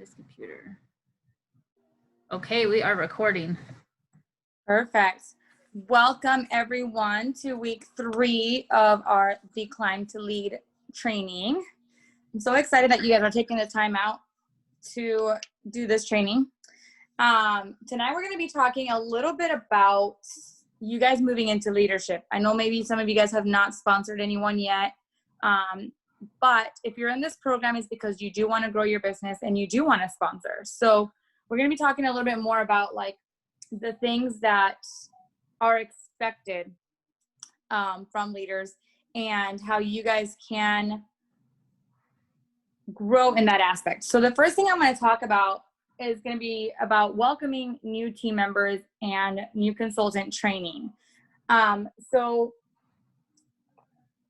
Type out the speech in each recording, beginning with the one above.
this computer. Okay, we are recording. Perfect. Welcome everyone to week 3 of the Climb to Lead training. I'm so excited that you guys are taking the time out to do this training. Tonight we're going to be talking a little bit about you guys moving into leadership. I know maybe some of you guys have not sponsored anyone yet, but if you're in this program, it's because you do want to grow your business and you do want to sponsor. So we're going to be talking a little bit more about like the things that are expected from leaders and how you guys can grow in that aspect. So the first thing I'm going to talk about is going to be about welcoming new team members and new consultant training. So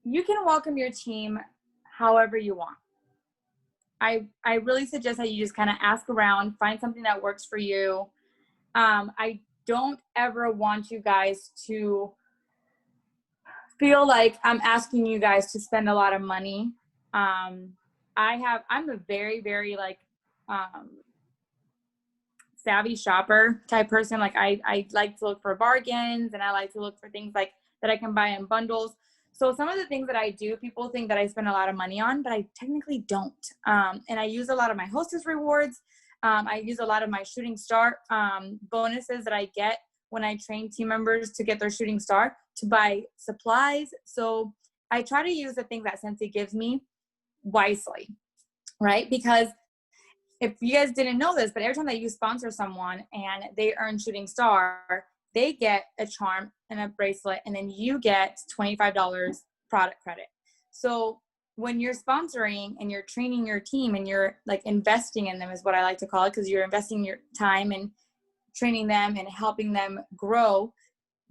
you can welcome your team however you want. I really suggest that you just kind of ask around, find something that works for you. I don't ever want you guys to feel like I'm asking you guys to spend a lot of money. I'm a very, very like, savvy shopper type person. Like I like to look for bargains and I like to look for things like that I can buy in bundles. So some of the things that I do, people think that I spend a lot of money on, but I technically don't. And I use a lot of my hostess rewards. I use a lot of my shooting star bonuses that I get when I train team members to get their shooting star to buy supplies. So I try to use the things that Scentsy gives me wisely, right? Because if you guys didn't know this, but every time that you sponsor someone and they earn shooting star, they get a charm and a bracelet, and then you get $25 product credit. So when you're sponsoring and you're training your team and you're like investing in them is what I like to call it, because you're investing your time and training them and helping them grow,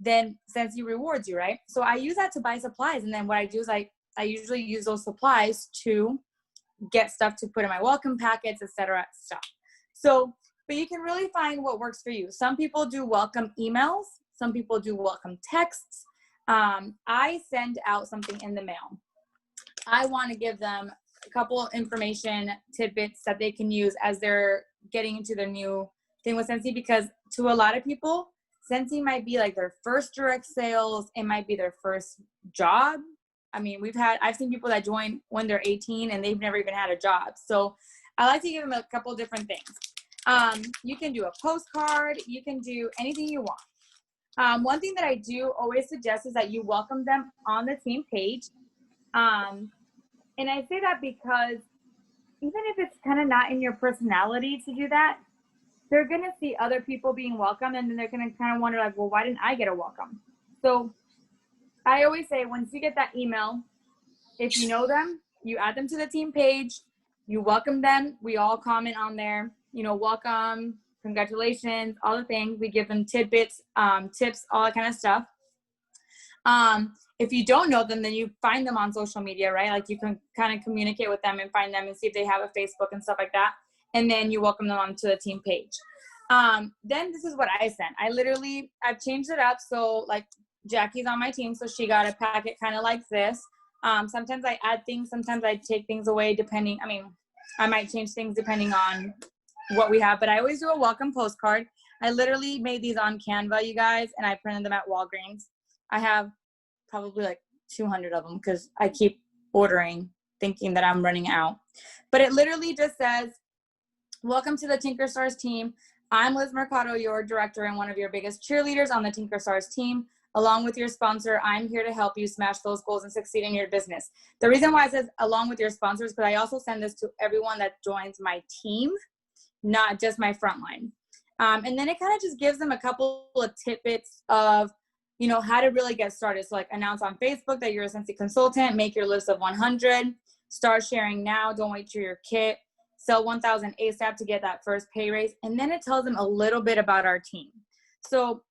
then Scentsy rewards you, right? So I use that to buy supplies. And then what I do is I usually use those supplies to get stuff to put in my welcome packets, etc. stuff. So, but you can really find what works for you. Some people do welcome emails. Some people do welcome texts. I send out something in the mail. I want to give them a couple information tidbits that they can use as they're getting into their new thing with Scentsy, because to a lot of people, Scentsy might be like their first direct sales. It might be their first job. I mean, I've seen people that join when they're 18 and they've never even had a job. So I like to give them a couple different things. You can do a postcard. You can do anything you want. One thing that I do always suggest is that you welcome them on the team page. And I say that because even if it's kind of not in your personality to do that, they're going to see other people being welcome, and then they're going to kind of wonder like, well, why didn't I get a welcome? So I always say, once you get that email, if you know them, you add them to the team page, you welcome them. We all comment on there, welcome, congratulations, all the things. We give them tidbits, tips, all that kind of stuff. If you don't know them, then you find them on social media, right? Like you can kind of communicate with them and find them and see if they have a Facebook and stuff like that. And then you welcome them onto the team page. Then this is what I sent. I've changed it up. So like, Jackie's on my team, so she got a packet kind of like this. Sometimes I add things, sometimes I take things away I might change things depending on what we have, but I always do a welcome postcard. I literally made these on Canva, you guys, and I printed them at Walgreens. I have probably like 200 of them because I keep ordering thinking that I'm running out. But it literally just says, welcome to the Tinker Stars team. I'm Liz Mercado, your director and one of your biggest cheerleaders on the Tinker Stars team. Along with your sponsor, I'm here to help you smash those goals and succeed in your business. The reason why it says along with your sponsors, because I also send this to everyone that joins my team, not just my frontline. And then it kind of just gives them a couple of tidbits of, how to really get started. So like announce on Facebook that you're a Scentsy consultant, make your list of 100, start sharing now, don't wait for your kit, sell 1,000 ASAP to get that first pay raise. And then it tells them a little bit about our team. So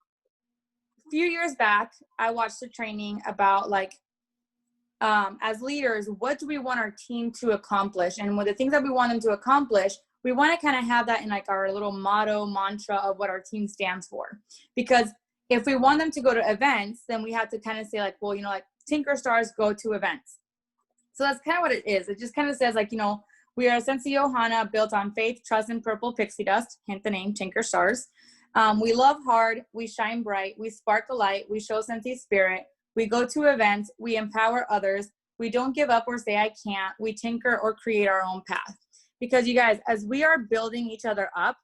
few years back, I watched a training about like, as leaders, what do we want our team to accomplish? And with the things that we want them to accomplish, we want to kind of have that in like our little motto, mantra of what our team stands for. Because if we want them to go to events, then we have to kind of say like, well, like Tinker Stars go to events. So that's kind of what it is. It just kind of says like, We are Scentsy Ohana, built on faith, trust, and purple pixie dust, hint the name, Tinker Stars. We love hard, we shine bright, we spark a light, we show Scentsy spirit, we go to events, we empower others, we don't give up or say I can't, we tinker or create our own path. Because you guys, as we are building each other up,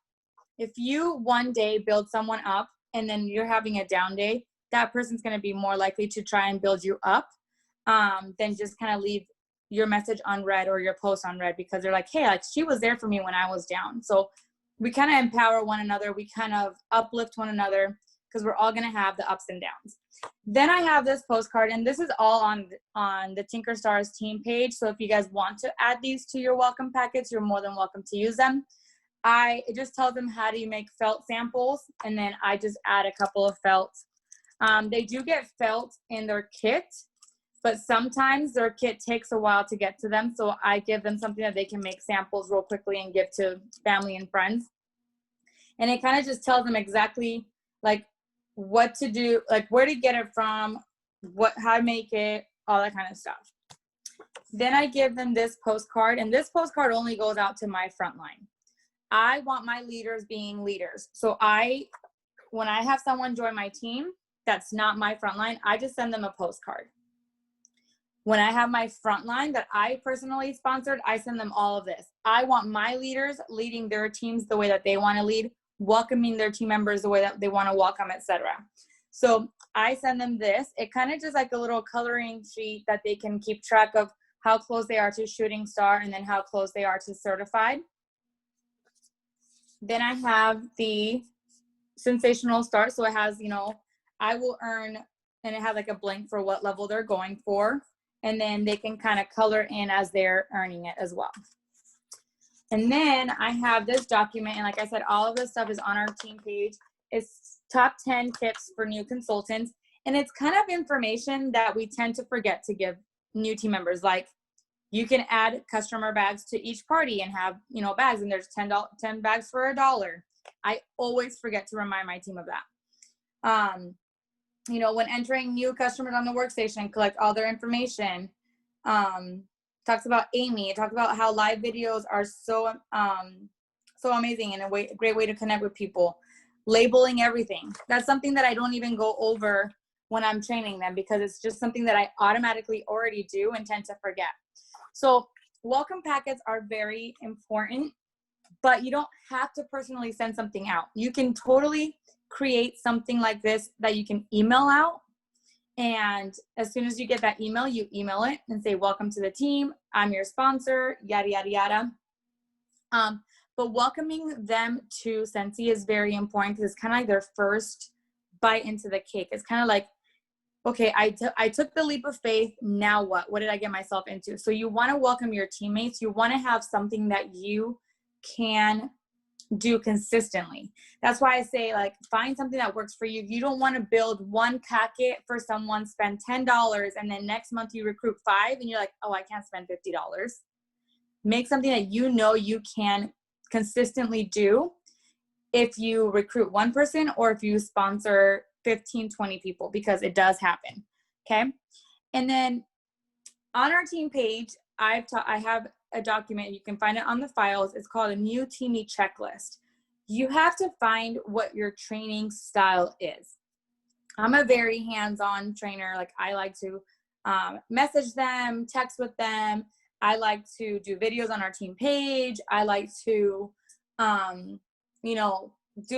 if you one day build someone up and then you're having a down day, that person's going to be more likely to try and build you up than just kind of leave your message unread or your post unread, because they're like, hey, like she was there for me when I was down. So we kind of empower one another. We kind of uplift one another, because we're all going to have the ups and downs. Then I have this postcard, and this is all on the Tinker Stars team page. So if you guys want to add these to your welcome packets, you're more than welcome to use them. It just tells them how do you make felt samples, and then I just add a couple of felts. They do get felt in their kit, but sometimes their kit takes a while to get to them. So I give them something that they can make samples real quickly and give to family and friends. And it kind of just tells them exactly like what to do, like where to get it from, how to make it, all that kind of stuff. Then I give them this postcard, and this postcard only goes out to my frontline. I want my leaders being leaders. So when I have someone join my team that's not my frontline, I just send them a postcard. When I have my frontline that I personally sponsored, I send them all of this. I want my leaders leading their teams the way that they want to lead, welcoming their team members the way that they want to welcome, etc. So I send them this. It kind of just like a little coloring sheet that they can keep track of how close they are to shooting star and then how close they are to certified. Then I have the sensational start. So it has, I will earn, and it has like a blank for what level they're going for. And then they can kind of color in as they're earning it as well. And then I have this document, and like I said, all of this stuff is on our team page. It's top 10 tips for new consultants. And it's kind of information that we tend to forget to give new team members. Like you can add customer bags to each party and have, bags, and there's 10 bags for $1. I always forget to remind my team of that. When entering new customers on the workstation, collect all their information. Talks about Amy. It talks about how live videos are so amazing and a great way to connect with people. Labeling everything. That's something that I don't even go over when I'm training them, because it's just something that I automatically already do and tend to forget. So welcome packets are very important, but you don't have to personally send something out. You can totally create something like this that you can email out. And as soon as you get that email, you email it and say, welcome to the team. I'm your sponsor, yada, yada, yada. But welcoming them to Scentsy is very important, because it's kind of like their first bite into the cake. It's kind of like, okay, I took the leap of faith. Now what? What did I get myself into? So you want to welcome your teammates. You want to have something that you can do consistently. That's why I say, like, find something that works for you. You don't want to build one packet for someone, spend $10, and then next month you recruit 5 and you're like, oh, I can't spend $50. Make something that you can consistently do if you recruit one person or if you sponsor 15, 20 people, because it does happen. Okay. And then on our team page, I have a document. You can find it on the files. It's called a new teamie checklist. You have to find what your training style is. I'm a very hands-on trainer. Like, I like to message them, text with them. I like to do videos on our team page. I like to, do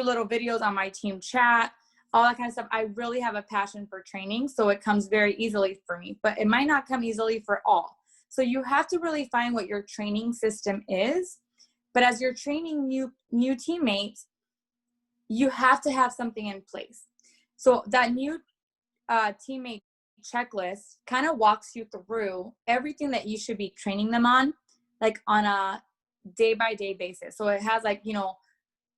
little videos on my team chat, all that kind of stuff. I really have a passion for training, so it comes very easily for me, but it might not come easily for all. So you have to really find what your training system is. But as you're training new teammates, you have to have something in place. So that new teammate checklist kind of walks you through everything that you should be training them on, like on a day-by-day basis. So it has like,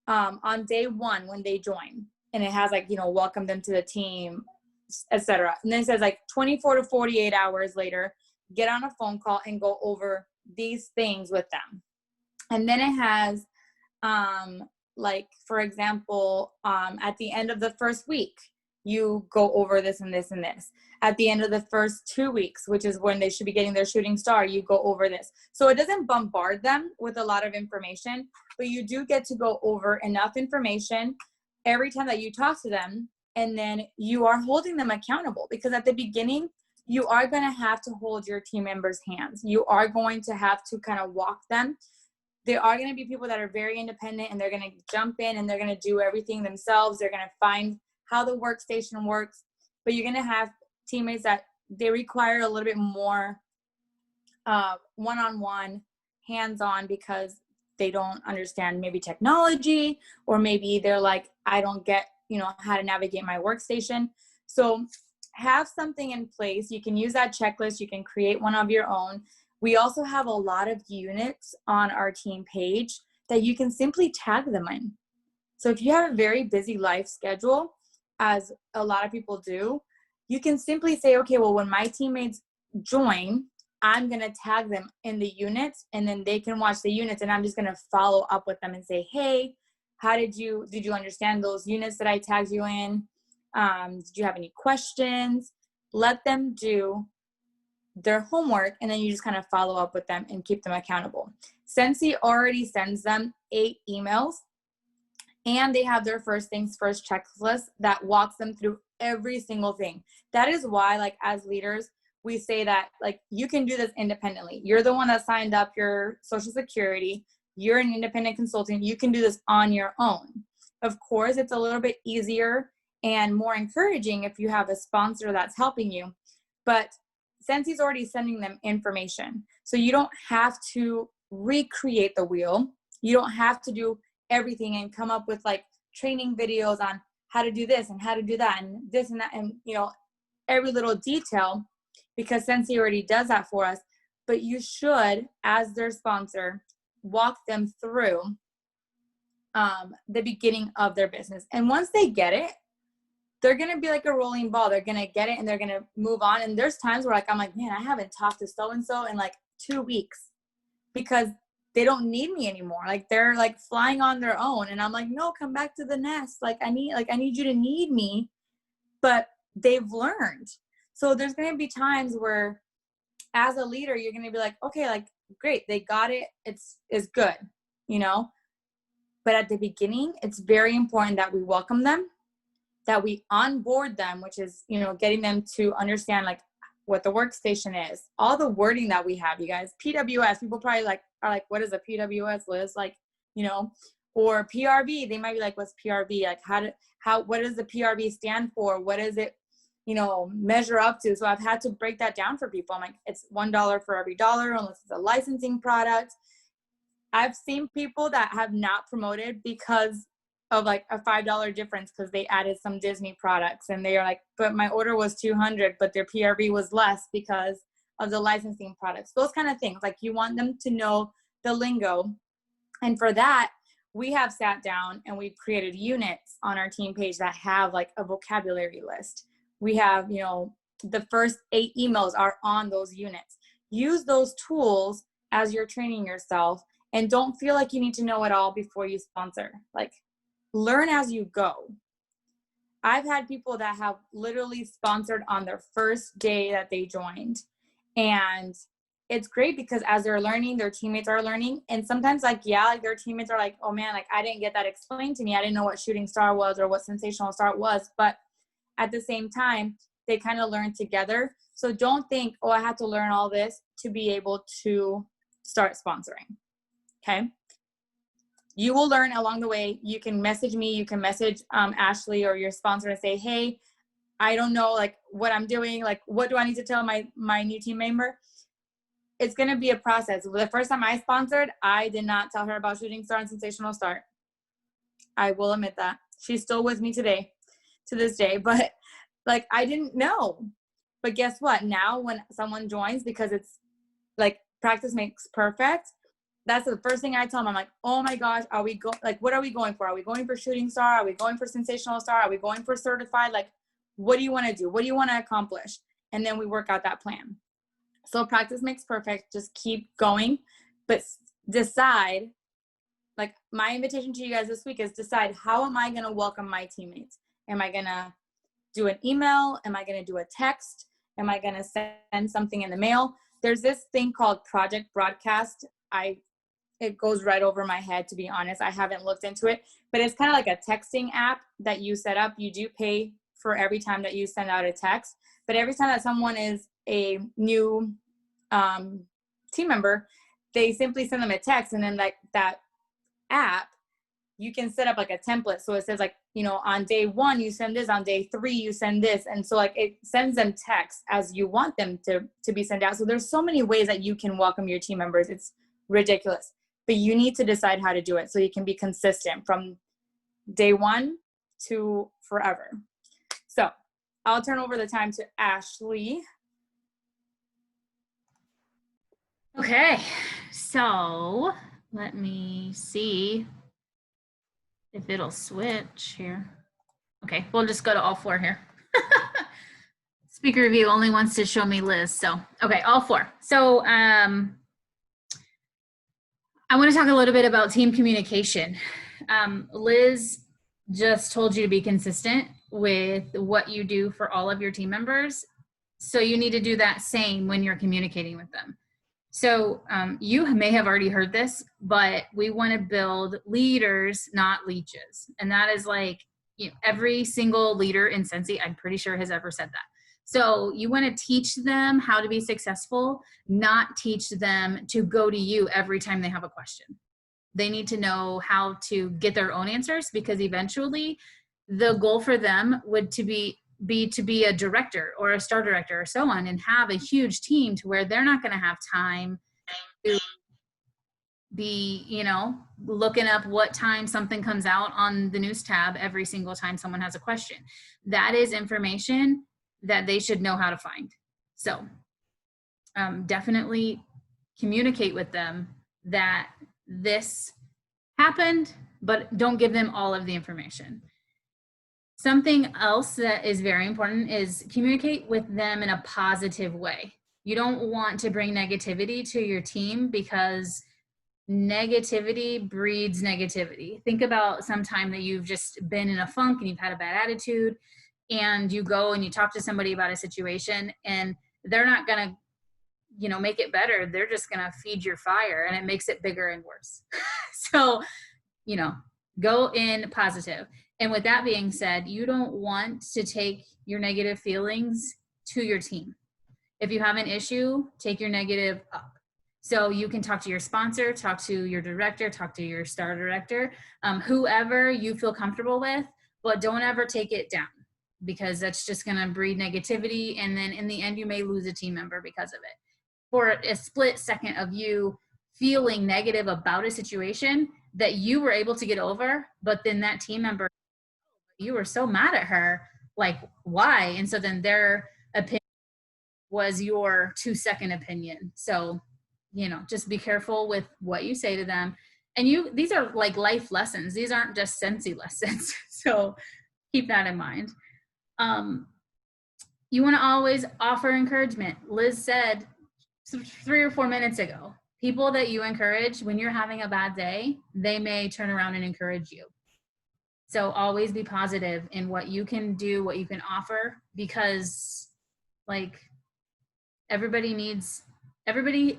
on day 1 when they join, and it has like, welcome them to the team, etc. And then it says like 24 to 48 hours later, get on a phone call and go over these things with them. And then it has, like, for example, at the end of the first week, you go over this and this and this. At the end of the first 2 weeks, which is when they should be getting their shooting star, you go over this. So it doesn't bombard them with a lot of information, but you do get to go over enough information every time that you talk to them. And then you are holding them accountable, because at the beginning, you are going to have to hold your team members' hands. You are going to have to kind of walk them. There are going to be people that are very independent, and they're going to jump in and they're going to do everything themselves. They're going to find how the workstation works, but you're going to have teammates that they require a little bit more one-on-one, hands-on, because they don't understand maybe technology, or maybe they're like, I don't get, how to navigate my workstation. So have something in place. You can use that checklist. You can create one of your own. We also have a lot of units on our team page that you can simply tag them in. So if you have a very busy life schedule, as a lot of people do, you can simply say, okay, well, when my teammates join, I'm going to tag them in the units, and then they can watch the units, and I'm just going to follow up with them and say, hey, how did you understand those units that I tagged you in? Did you have any questions? Let them do their homework, and then you just kind of follow up with them and keep them accountable. Sensi already sends them 8 emails, and they have their first things first checklist that walks them through every single thing. That is why, like, as leaders, we say that, like, you can do this independently. You're the one that signed up your Social Security. You're an independent consultant. You can do this on your own. Of course, it's a little bit easier and more encouraging if you have a sponsor that's helping you. But Sensi's already sending them information. So you don't have to recreate the wheel. You don't have to do everything and come up with like training videos on how to do this and how to do that and this and that, and every little detail, because Sensi already does that for us. But you should, as their sponsor, walk them through the beginning of their business. And once they get it, they're going to be like a rolling ball. They're going to get it and they're going to move on. And there's times where I'm like, man, I haven't talked to so-and-so in like 2 weeks, because they don't need me anymore. Like, they're like flying on their own. And I'm like, no, come back to the nest. I need you to need me. But they've learned. So there's going to be times where, as a leader, you're going to be like, okay, like, great, they got it. It's good, But at the beginning, it's very important that we welcome them, that we onboard them, which is, getting them to understand like what the workstation is, all the wording that we have, you guys. PWS, people probably are like, what is a PWS, Liz? Or PRV, they might be like, what's PRV? Like, what does the PRV stand for? What does it, measure up to? So I've had to break that down for people. I'm like, it's $1 for every dollar, unless it's a licensing product. I've seen people that have not promoted because of like a $5 difference, because they added some Disney products, and they are like, but my order was $200, but their PRV was less because of the licensing products. Those kind of things. Like, you want them to know the lingo. And for that, we have sat down and we've created units on our team page that have like a vocabulary list. We have, the first 8 emails are on those units. Use those tools as you're training yourself, and don't feel like you need to know it all before you sponsor. Like, learn as you go. I've had people that have literally sponsored on their first day that they joined. And it's great because as they're learning, their teammates are learning. And sometimes their teammates are like, oh man, like, I didn't get that explained to me. I didn't know what shooting star was or what sensational start was. But at the same time, they kind of learn together. So don't think, oh, I have to learn all this to be able to start sponsoring. Okay. You will learn along the way. You can message me. You can message Ashley or your sponsor and say, hey, I don't know like what I'm doing. Like, what do I need to tell my new team member? It's going to be a process. The first time I sponsored, I did not tell her about Shooting Star and Sensational Start. I will admit that. She's still with me to this day, but like, I didn't know. But guess what? Now when someone joins, because it's like practice makes perfect, that's the first thing I tell them. I'm like, oh my gosh, what are we going for? Are we going for Shooting Star? Are we going for Sensational Star? Are we going for certified? Like, what do you want to do? What do you want to accomplish? And then we work out that plan. So practice makes perfect. Just keep going, but decide, like, my invitation to you guys this week is decide, how am I going to welcome my teammates? Am I going to do an email? Am I going to do a text? Am I going to send something in the mail? There's this thing called Project Broadcast. It goes right over my head, to be honest. I haven't looked into it, but it's kind of like a texting app that you set up. You do pay for every time that you send out a text, but every time that someone is a new team member, they simply send them a text, and then like that app, you can set up like a template. So it says like, you know, on day 1, you send this, on day 3, you send this. And so like it sends them text as you want them to be sent out. So there's so many ways that you can welcome your team members. It's ridiculous, but you need to decide how to do it so you can be consistent from day 1 to forever. So I'll turn over the time to Ashley. Okay, so let me see if it'll switch here. Okay, we'll just go to all 4 here. Speaker review only wants to show me Liz, so okay, all 4. So I want to talk a little bit about team communication. Liz just told you to be consistent with what you do for all of your team members. So you need to do that same when you're communicating with them. So you may have already heard this, but we want to build leaders, not leeches. And that is like, you know, every single leader in Scentsy, I'm pretty sure, has ever said that. So you want to teach them how to be successful, not teach them to go to you every time they have a question. They need to know how to get their own answers, because eventually the goal for them would to be a director or a star director or so on, and have a huge team to where they're not going to have time to be, you know, looking up what time something comes out on the news tab every single time someone has a question. That is information that they should know how to find. So definitely communicate with them that this happened, but don't give them all of the information. Something else that is very important is communicate with them in a positive way. You don't want to bring negativity to your team, because negativity breeds negativity. Think about some time that you've just been in a funk and you've had a bad attitude, and you go and you talk to somebody about a situation, and they're not going to, you know, make it better. They're just going to feed your fire, and it makes it bigger and worse. So, you know, go in positive. And with that being said, you don't want to take your negative feelings to your team. If you have an issue, take your negative up. So you can talk to your sponsor, talk to your director, talk to your star director, whoever you feel comfortable with, but don't ever take it down, because that's just going to breed negativity. And then in the end, you may lose a team member because of it. For a split second of you feeling negative about a situation that you were able to get over, but then that team member, you were so mad at her, like, why? And so then their opinion was your 2-second opinion. So, you know, just be careful with what you say to them. And these are like life lessons. These aren't just Scentsy lessons. So keep that in mind. You want to always offer encouragement. Liz said 3 or 4 minutes ago, people that you encourage when you're having a bad day, they may turn around and encourage you. So always be positive in what you can do, what you can offer, because like everybody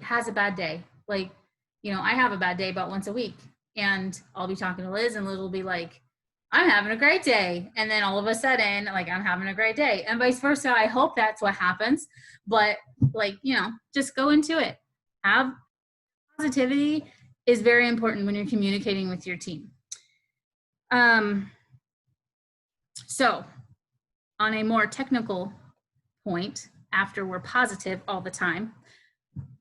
has a bad day. Like, you know, I have a bad day about once a week, and I'll be talking to Liz, and Liz will be like, I'm having a great day. And then all of a sudden, like, I'm having a great day, and vice versa. I hope that's what happens, but like, you know, just go into it. Have positivity is very important when you're communicating with your team. So on a more technical point, after we're positive all the time,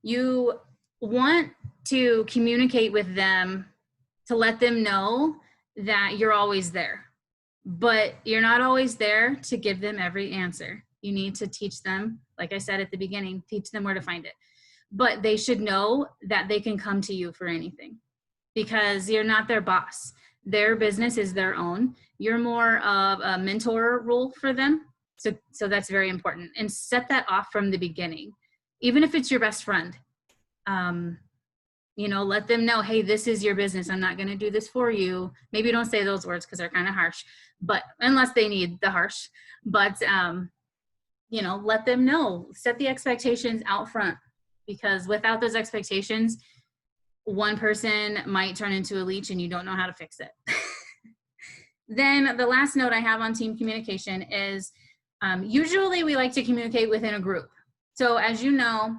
you want to communicate with them to let them know that you're always there, but you're not always there to give them every answer. You need to teach them, like I said at the beginning, teach them where to find it, but they should know that they can come to you for anything, because you're not their boss. Their business is their own. You're more of a mentor role for them. So that's very important. And set that off from the beginning. Even if it's your best friend, You know, let them know, hey, this is your business. I'm not going to do this for you. Maybe don't say those words because they're kind of harsh, but unless they need the harsh, but, you know, let them know, set the expectations out front, because without those expectations, one person might turn into a leech and you don't know how to fix it. Then the last note I have on team communication is usually we like to communicate within a group. So as you know,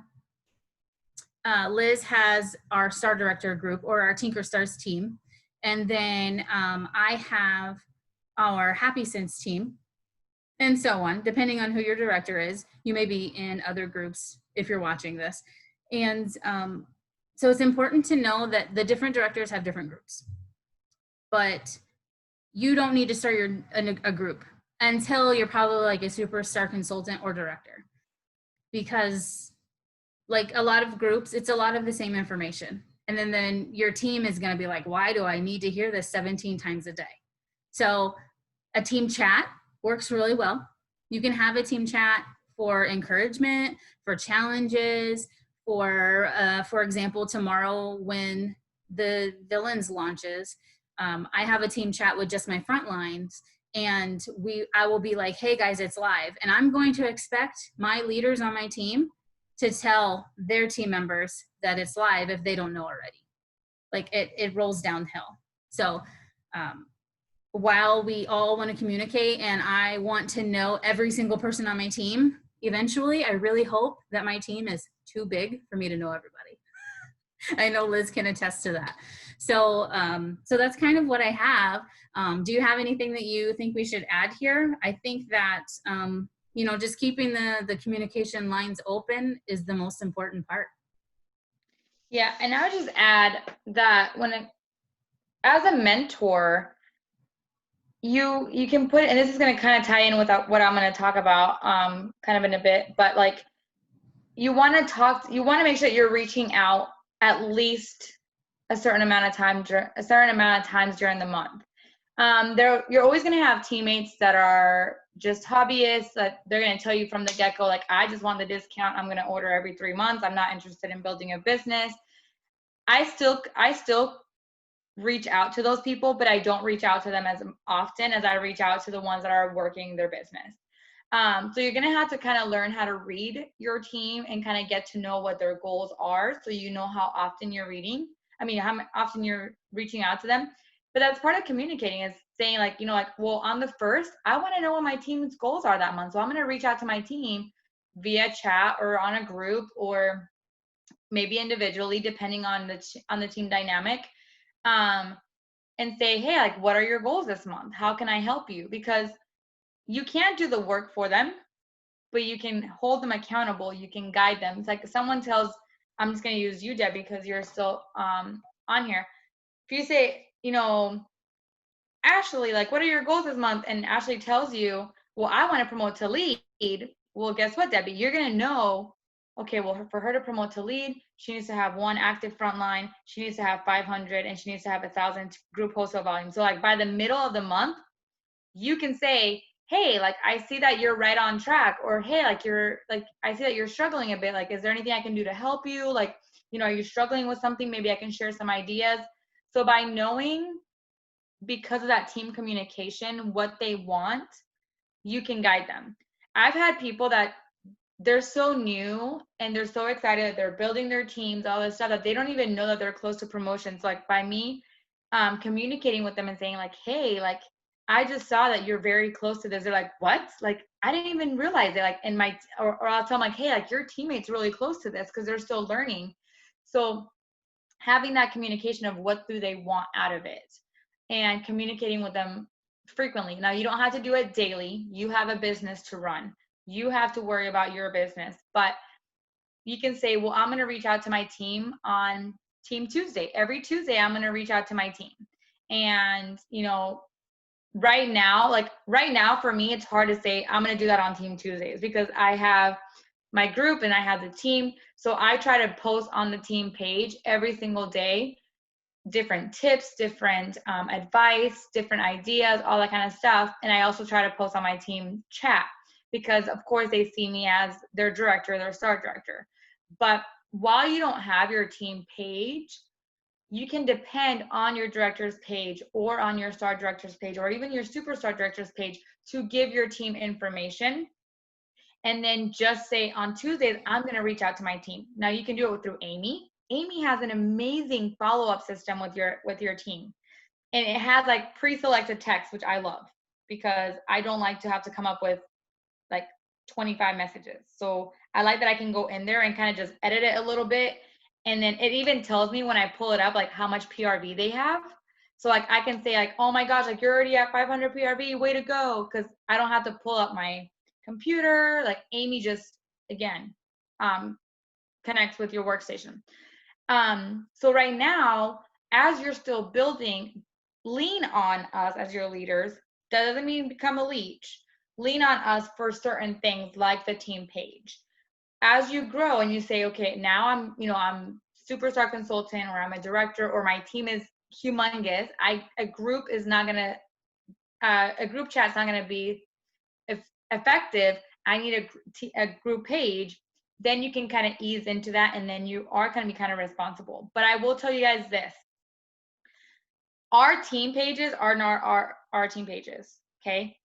Liz has our Star Director group, or our Tinker Stars team. And then I have our Happy Sense team, and so on. Depending on who your director is, you may be in other groups if you're watching this. And so it's important to know that the different directors have different groups. But you don't need to start a group until you're probably like a superstar consultant or director. Because like a lot of groups, it's a lot of the same information. And then your team is going to be like, why do I need to hear this 17 times a day? So a team chat works really well. You can have a team chat for encouragement, for challenges, for example, tomorrow when the Villains launches, I have a team chat with just my front lines, and I will be like, hey guys, it's live. And I'm going to expect my leaders on my team to tell their team members that it's live if they don't know already. Like it rolls downhill. So while we all want to communicate and I want to know every single person on my team, eventually I really hope that my team is too big for me to know everybody. I know Liz can attest to that. So so that's kind of what I have. Do you have anything that you think we should add here? I think that you know, just keeping the communication lines open is the most important part. Yeah, and I would just add that as a mentor, you can put, and this is going to kind of tie in with what I'm going to talk about kind of in a bit, but like you want to make sure that you're reaching out at least a certain amount of times during the month. You're always going to have teammates that are just hobbyists, that they're going to tell you from the get-go, like, I just want the discount. I'm going to order every 3 months. I'm not interested in building a business. I still reach out to those people, but I don't reach out to them as often as I reach out to the ones that are working their business. So you're going to have to kind of learn how to read your team and kind of get to know what their goals are, so you know how often you're how often you're reaching out to them. But that's part of communicating, is saying like, you know, like, well, on the first, I want to know what my team's goals are that month. So I'm going to reach out to my team via chat or on a group, or maybe individually, depending on the team dynamic, and say, hey, like, what are your goals this month? How can I help you? Because you can't do the work for them, but you can hold them accountable. You can guide them. It's like someone I'm just going to use you, Debbie, because you're still on here. If you say, you know, Ashley, like, what are your goals this month? And Ashley tells you, well, I want to promote to lead. Well, guess what, Debbie? You're going to know, okay, well, for her to promote to lead, she needs to have 1 active frontline. She needs to have 500, and she needs to have 1,000 group wholesale volume. So like by the middle of the month, you can say, hey, like, I see that you're right on track, or hey, like, I see that you're struggling a bit. Like, is there anything I can do to help you? Like, you know, are you struggling with something? Maybe I can share some ideas. So by knowing, because of that team communication, what they want, you can guide them. I've had people that they're so new and they're so excited that they're building their teams, all this stuff, that they don't even know that they're close to promotion. So like by me communicating with them and saying like, hey, like, I just saw that you're very close to this. They're like, what? Like, I didn't even realize it. Like or I'll tell them like, hey, like, your teammate's really close to this, because they're still learning. So having that communication of what do they want out of it, and communicating with them frequently. Now, you don't have to do it daily. You have a business to run. You have to worry about your business, but you can say, well, I'm going to reach out to my team on Team Tuesday. Every Tuesday, I'm going to reach out to my team. And, you know, right now for me, it's hard to say I'm going to do that on Team Tuesdays, because I have my group and I have the team. So I try to post on the team page every single day, different tips, different advice, different ideas, all that kind of stuff. And I also try to post on my team chat, because of course they see me as their director, their star director. But while you don't have your team page, you can depend on your director's page or on your star director's page or even your superstar director's page to give your team information. And then just say on Tuesdays, I'm going to reach out to my team. Now you can do it through Amy. Amy has an amazing follow-up system with your team. And it has like pre-selected text, which I love because I don't like to have to come up with like 25 messages. So I like that I can go in there and kind of just edit it a little bit. And then it even tells me when I pull it up, like how much PRV they have. So like I can say like, oh my gosh, like you're already at 500 PRV, way to go. Cause I don't have to pull up my computer. Like Amy just, again, connects with your workstation. So right now, as you're still building, lean on us as your leaders. That doesn't mean become a leech. Lean on us for certain things like the team page. As you grow and you say, okay, now I'm superstar consultant or I'm a director or my team is humongous. A group chat's not gonna be effective. I need a group page. Then you can kind of ease into that and then you are going to be kind of responsible. But I will tell you guys this. Our team pages are not our team pages, okay?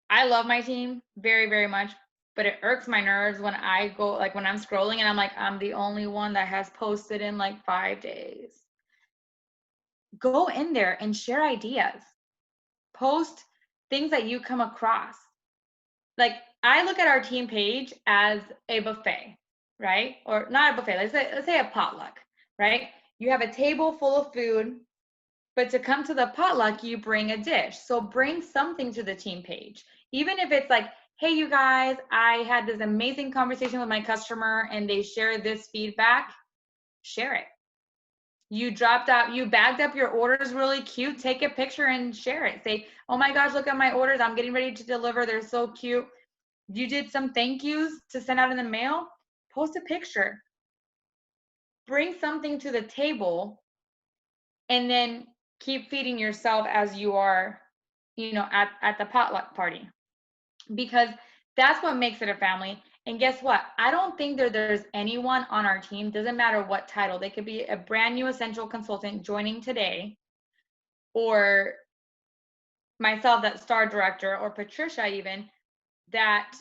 I love my team very, very much, but it irks my nerves when I go, like when I'm scrolling and I'm like, I'm the only one that has posted in like 5 days. Go in there and share ideas. Post things that you come across. Like I look at our team page as a buffet, right? Or not a buffet, let's say a potluck, right? You have a table full of food, but to come to the potluck, you bring a dish. So bring something to the team page. Even if it's like, hey, you guys, I had this amazing conversation with my customer and they shared this feedback, share it. You bagged up your orders really cute, take a picture and share it. Say, oh my gosh, look at my orders. I'm getting ready to deliver. They're so cute. You did some thank yous to send out in the mail, post a picture. Bring something to the table and then keep feeding yourself as you are, at the potluck party. Because that's what makes it a family. And guess what? I don't think there's anyone on our team, doesn't matter what title. They could be a brand new essential consultant joining today, or myself, that star director, or Patricia even, that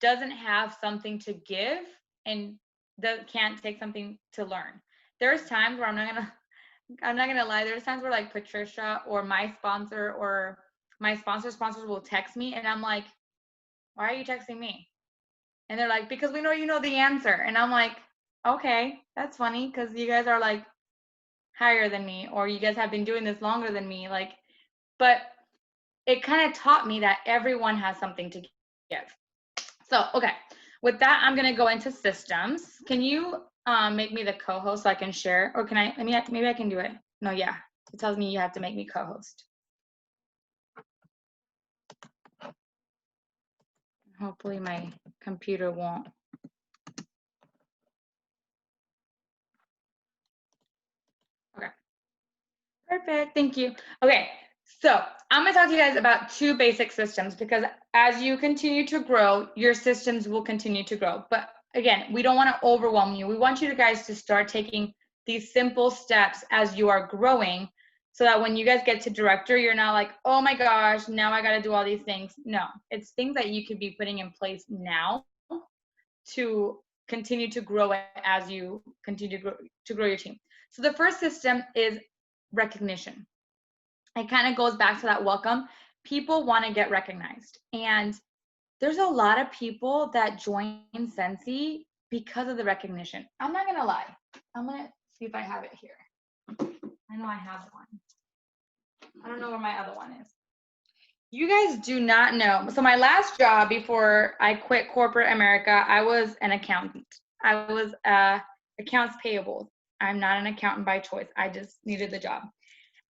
doesn't have something to give and that can't take something to learn. There's times where I'm not gonna lie, there's times where like Patricia or my sponsor or my sponsors will text me and I'm like, why are you texting me? And they're like, because we know you know the answer. And I'm like, okay, that's funny because you guys are like higher than me, or you guys have been doing this longer than me. Like, but it kind of taught me that everyone has something to give. So, okay, with that, I'm gonna go into systems. Can you make me the co-host so I can share, or can I, maybe I can do it. No, yeah, it tells me you have to make me co-host. Hopefully my computer won't. Okay, perfect, thank you. Okay, so I'm gonna talk to you guys about 2 basic systems because as you continue to grow, your systems will continue to grow. But again, we don't want to overwhelm you. We want you guys to start taking these simple steps as you are growing so that when you guys get to director, you're not like, oh my gosh, now I got to do all these things. No, it's things that you could be putting in place now to continue to grow as you continue to grow your team. So the first system is recognition. It kind of goes back to that welcome. People want to get recognized. And there's a lot of people that join Scentsy because of the recognition. I'm not going to lie. I'm going to see if I have it here. I know I have one. I don't know where my other one is. You guys do not know. So my last job before I quit corporate America, I was an accountant. I was accounts payable. I'm not an accountant by choice. I just needed the job.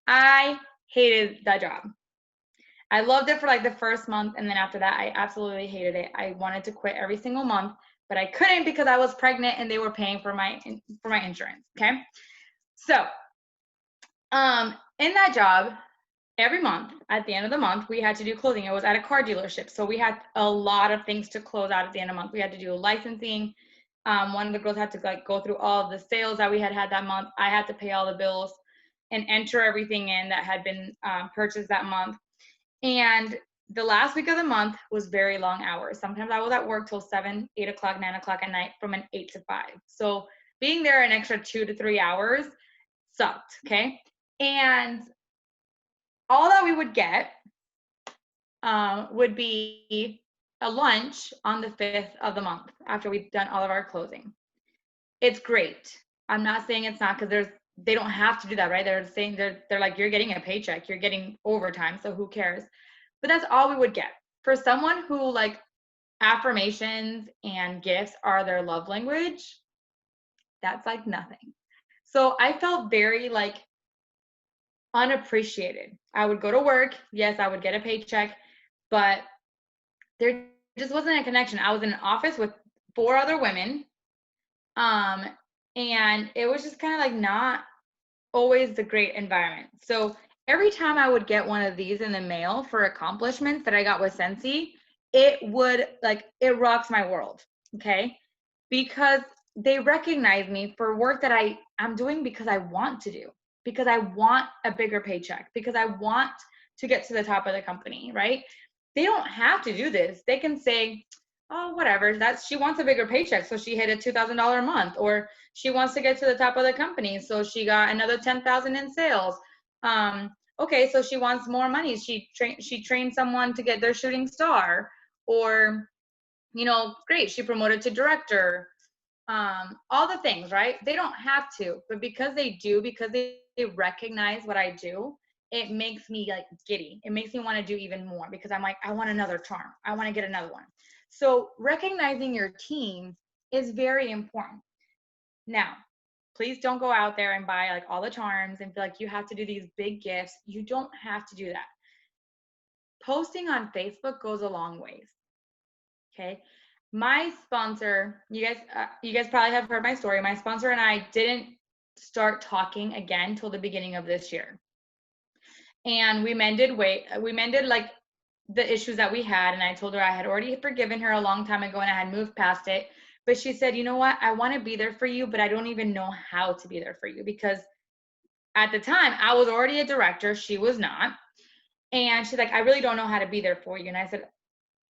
I hated that job. I loved it for like the first month, and then after that, I absolutely hated it. I wanted to quit every single month, but I couldn't because I was pregnant and they were paying for my insurance. Okay, so in that job, every month at the end of the month, we had to do closing. It was at a car dealership, so we had a lot of things to close out at the end of the month. We had to do licensing, One of the girls had to like go through all of the sales that we had that month. I had to pay all the bills and enter everything in that had been purchased that month. And the last week of the month was very long hours. Sometimes I was at work till 7, 8 o'clock, 9 o'clock at night from an 8 to 5. So being there an extra 2 to 3 hours sucked. Okay. And all that we would get would be a lunch on the 5th of the month after we've done all of our closing. It's great. I'm not saying it's not, because they don't have to do that, right? They're saying they're like, you're getting a paycheck, you're getting overtime, so who cares? But that's all we would get. For someone who like affirmations and gifts are their love language, that's like nothing. So I felt very like unappreciated. I would go to work, yes, I would get a paycheck, but there just wasn't a connection. I was in an office with 4 other women, and it was just kind of like not always the great environment. So every time I would get one of these in the mail for accomplishments that I got with Scentsy, it would like, it rocks my world, okay? Because they recognize me for work that I'm doing because I want to do, because I want a bigger paycheck, because I want to get to the top of the company, right? They don't have to do this. They can say, oh, whatever, she wants a bigger paycheck, so she hit a $2,000 a month, or she wants to get to the top of the company, so she got another 10,000 in sales. Okay, so she wants more money. She trained someone to get their shooting star, or, you know, great, she promoted to director. All the things, right? They don't have to, but because they do, because they recognize what I do, it makes me like giddy. It makes me want to do even more, because I'm like, I want another charm. I want to get another one. So recognizing your team is very important. Now, please don't go out there and buy like all the charms and feel like you have to do these big gifts. You don't have to do that. Posting on Facebook goes a long ways. Okay. My sponsor, you guys probably have heard my story. My sponsor and I didn't start talking again till the beginning of this year. And we mended like the issues that we had. And I told her I had already forgiven her a long time ago and I had moved past it. But she said, you know what? I want to be there for you, but I don't even know how to be there for you, because at the time I was already a director. She was not. And she's like, I really don't know how to be there for you. And I said,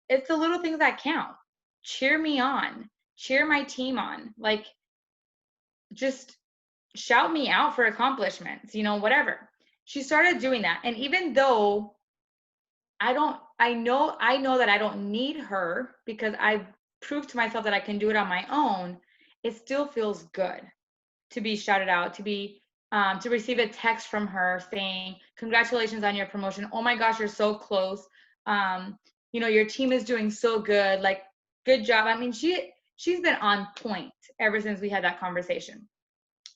it's the little things that count. Cheer me on, cheer my team on, like just shout me out for accomplishments, you know, whatever. She started doing that. And even though I know that I don't need her, because I've proved to myself that I can do it on my own, it still feels good to be shouted out, to receive a text from her saying, congratulations on your promotion. Oh my gosh, you're so close. You know, your team is doing so good. Like, good job. I mean, she's been on point ever since we had that conversation.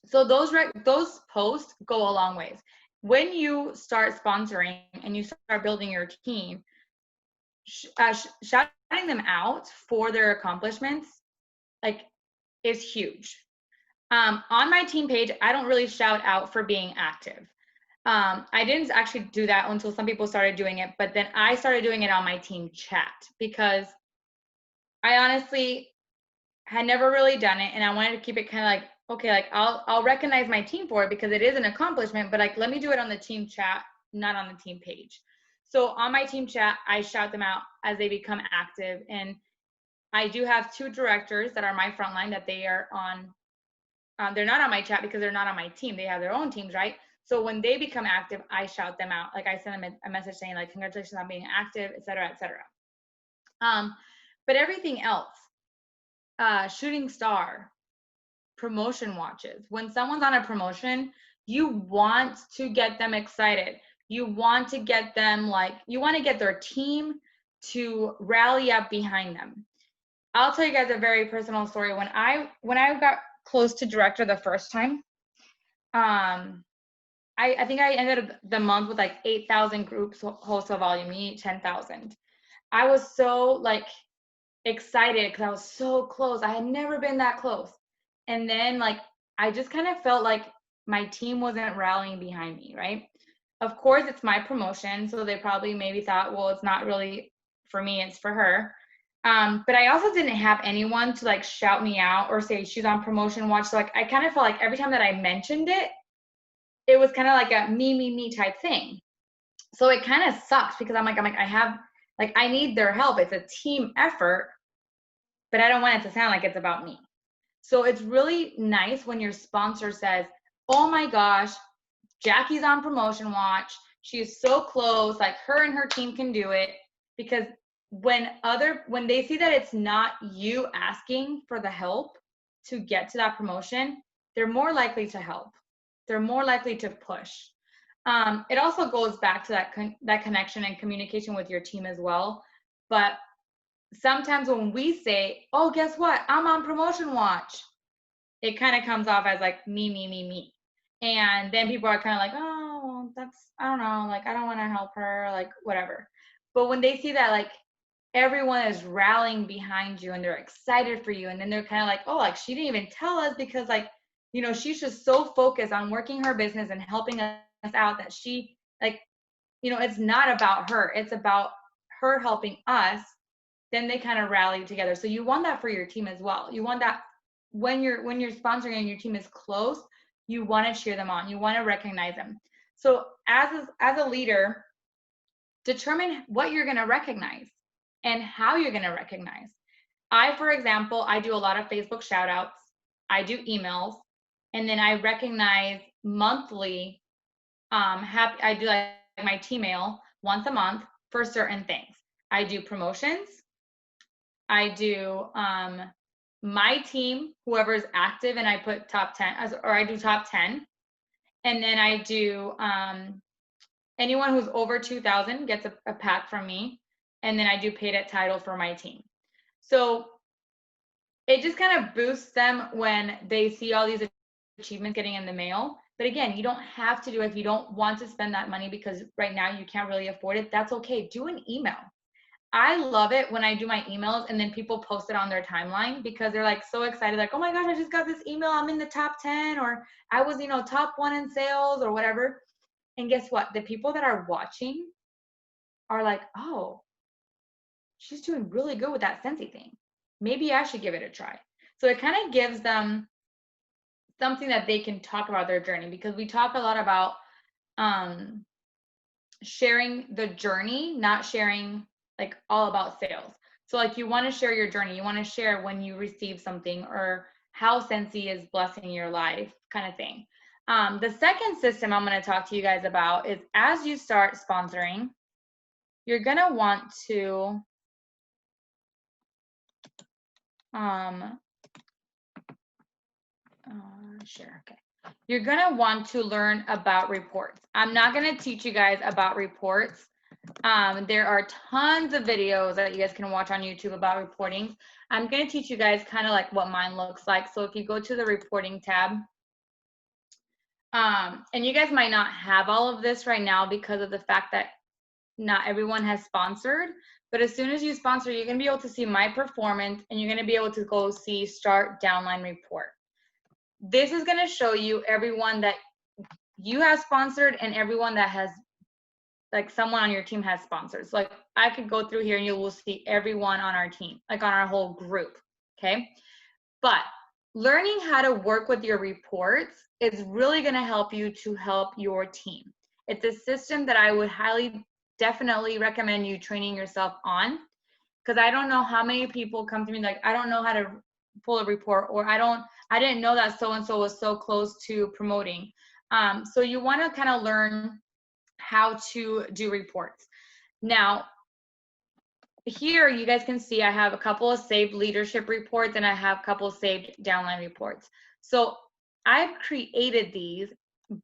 So those posts go a long ways. When you start sponsoring and you start building your team, shouting them out for their accomplishments, like, is huge. On my team page, I don't really shout out for being active. I didn't actually do that until some people started doing it, but then I started doing it on my team chat, because I honestly had never really done it, and I wanted to keep it kind of like, okay, like I'll recognize my team for it because it is an accomplishment, but like, let me do it on the team chat, not on the team page. So on my team chat, I shout them out as they become active. And I do have 2 directors that are my frontline that they are on. They're not on my chat because they're not on my team. They have their own teams, right? So when they become active, I shout them out. Like, I send them a message saying like, congratulations on being active, et cetera, et cetera. But everything else, shooting star, promotion watches. When someone's on a promotion, you want to get them excited. You want to get them you want to get their team to rally up behind them. I'll tell you guys a very personal story. When I got close to director the first time, I think I ended the month with like 8,000 groups wholesale volume, me 10,000. I was so like excited because I was so close. I had never been that close. And then like, I just kind of felt like my team wasn't rallying behind me, right? Of course, it's my promotion. So they probably maybe thought, well, it's not really for me, it's for her. But I also didn't have anyone to like shout me out or say she's on promotion watch. So like I kind of felt like every time that I mentioned it, it was kind of like a me type thing. So it kind of sucks because I'm like, I have, like, I need their help. It's a team effort, but I don't want it to sound like it's about me. So it's really nice when your sponsor says, oh my gosh, Jackie's on promotion watch. She is so close. Like her and her team can do it. Because when they see that it's not you asking for the help to get to that promotion, they're more likely to help. They're more likely to push. It also goes back to that connection and communication with your team as well. But sometimes when we say, oh, guess what? I'm on promotion watch, it kind of comes off as like me. And then people are kind of like, oh, well, that's, I don't know, like, I don't want to help her, like, whatever. But when they see that, like, everyone is rallying behind you and they're excited for you, and then they're kind of like, oh, like, she didn't even tell us because, like, you know, she's just so focused on working her business and helping us out that she, like, you know, it's not about her, it's about her helping us. Then they kind of rally together. So you want that for your team as well. You want that when you're sponsoring and your team is close, you want to cheer them on. You want to recognize them. So as a leader, determine what you're going to recognize and how you're going to recognize. For example, I do a lot of Facebook shout outs. I do emails, and then I recognize monthly. I do like my team mail once a month for certain things. I do promotions. I do my team, whoever's active, and I put top 10, or I do top 10. And then I do anyone who's over 2,000 gets a pack from me. And then I do paid at title for my team. So it just kind of boosts them when they see all these achievements getting in the mail. But again, you don't have to do it if you don't want to spend that money because right now you can't really afford it. That's okay. Do an email. I love it when I do my emails and then people post it on their timeline because they're like so excited, like, oh my gosh, I just got this email. I'm in the top 10, or I was, you know, top 1 in sales or whatever. And guess what? The people that are watching are like, oh, she's doing really good with that Scentsy thing. Maybe I should give it a try. So it kind of gives them something that they can talk about their journey, because we talk a lot about sharing the journey, not sharing like all about sales. So like you want to share your journey. You want to share when you receive something or how Scentsy is blessing your life, kind of thing. The second system I'm going to talk to you guys about is as you start sponsoring, you're going to want to share. Okay. You're going to want to learn about reports. I'm not going to teach you guys about reports. There are tons of videos that you guys can watch on YouTube about reporting. I'm going to teach you guys kind of like what mine looks like. So if you go to the reporting tab, and you guys might not have all of this right now because of the fact that not everyone has sponsored, but as soon as you sponsor, you're going to be able to see my performance, and you're going to be able to go see start downline report. This is going to show you everyone that you have sponsored and everyone that has, like, someone on your team has sponsored. So like I could go through here and you will see everyone on our team, like on our whole group. Okay. But learning how to work with your reports is really going to help you to help your team. It's a system that I would highly, definitely recommend you training yourself on, because I don't know how many people come to me like, I don't know how to pull a report, or I didn't know that so-and-so was so close to promoting. So you want to kind of learn how to do reports. Now, here you guys can see I have a couple of saved leadership reports and I have a couple of saved downline reports. So I've created these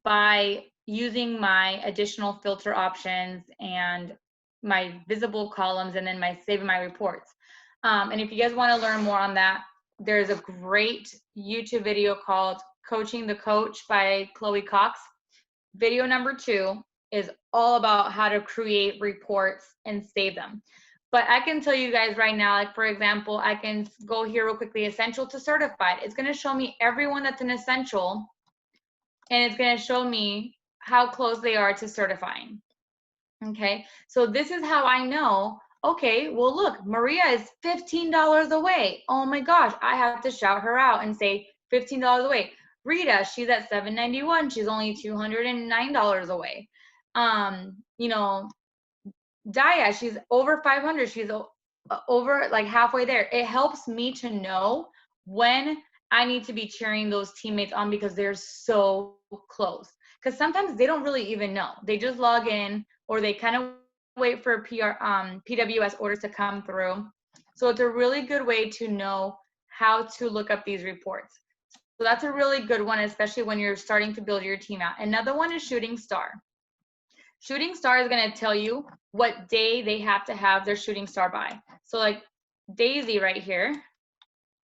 by using my additional filter options and my visible columns, and then my saving my reports. And if you guys want to learn more on that, there's a great YouTube video called Coaching the Coach by Chloe Cox. Video number 2 is all about how to create reports and save them. But I can tell you guys right now, like for example, I can go here real quickly, essential to certified. It's going to show me everyone that's an essential, and it's going to show me how close they are to certifying. Okay, so this is how I know, okay, well, look, Maria is $15 away. Oh my gosh, I have to shout her out and say $15 away. Rita, she's at $7.91. She's only $209 away. You know, Daya, she's over 500. She's over like halfway there. It helps me to know when I need to be cheering those teammates on because they're so close. Because sometimes they don't really even know. They just log in or they kind of wait for PWS orders to come through. So it's a really good way to know how to look up these reports. So that's a really good one, especially when you're starting to build your team out. Another one is Shooting Star. Shooting Star is going to tell you what day they have to have their shooting star by. So like Daisy right here,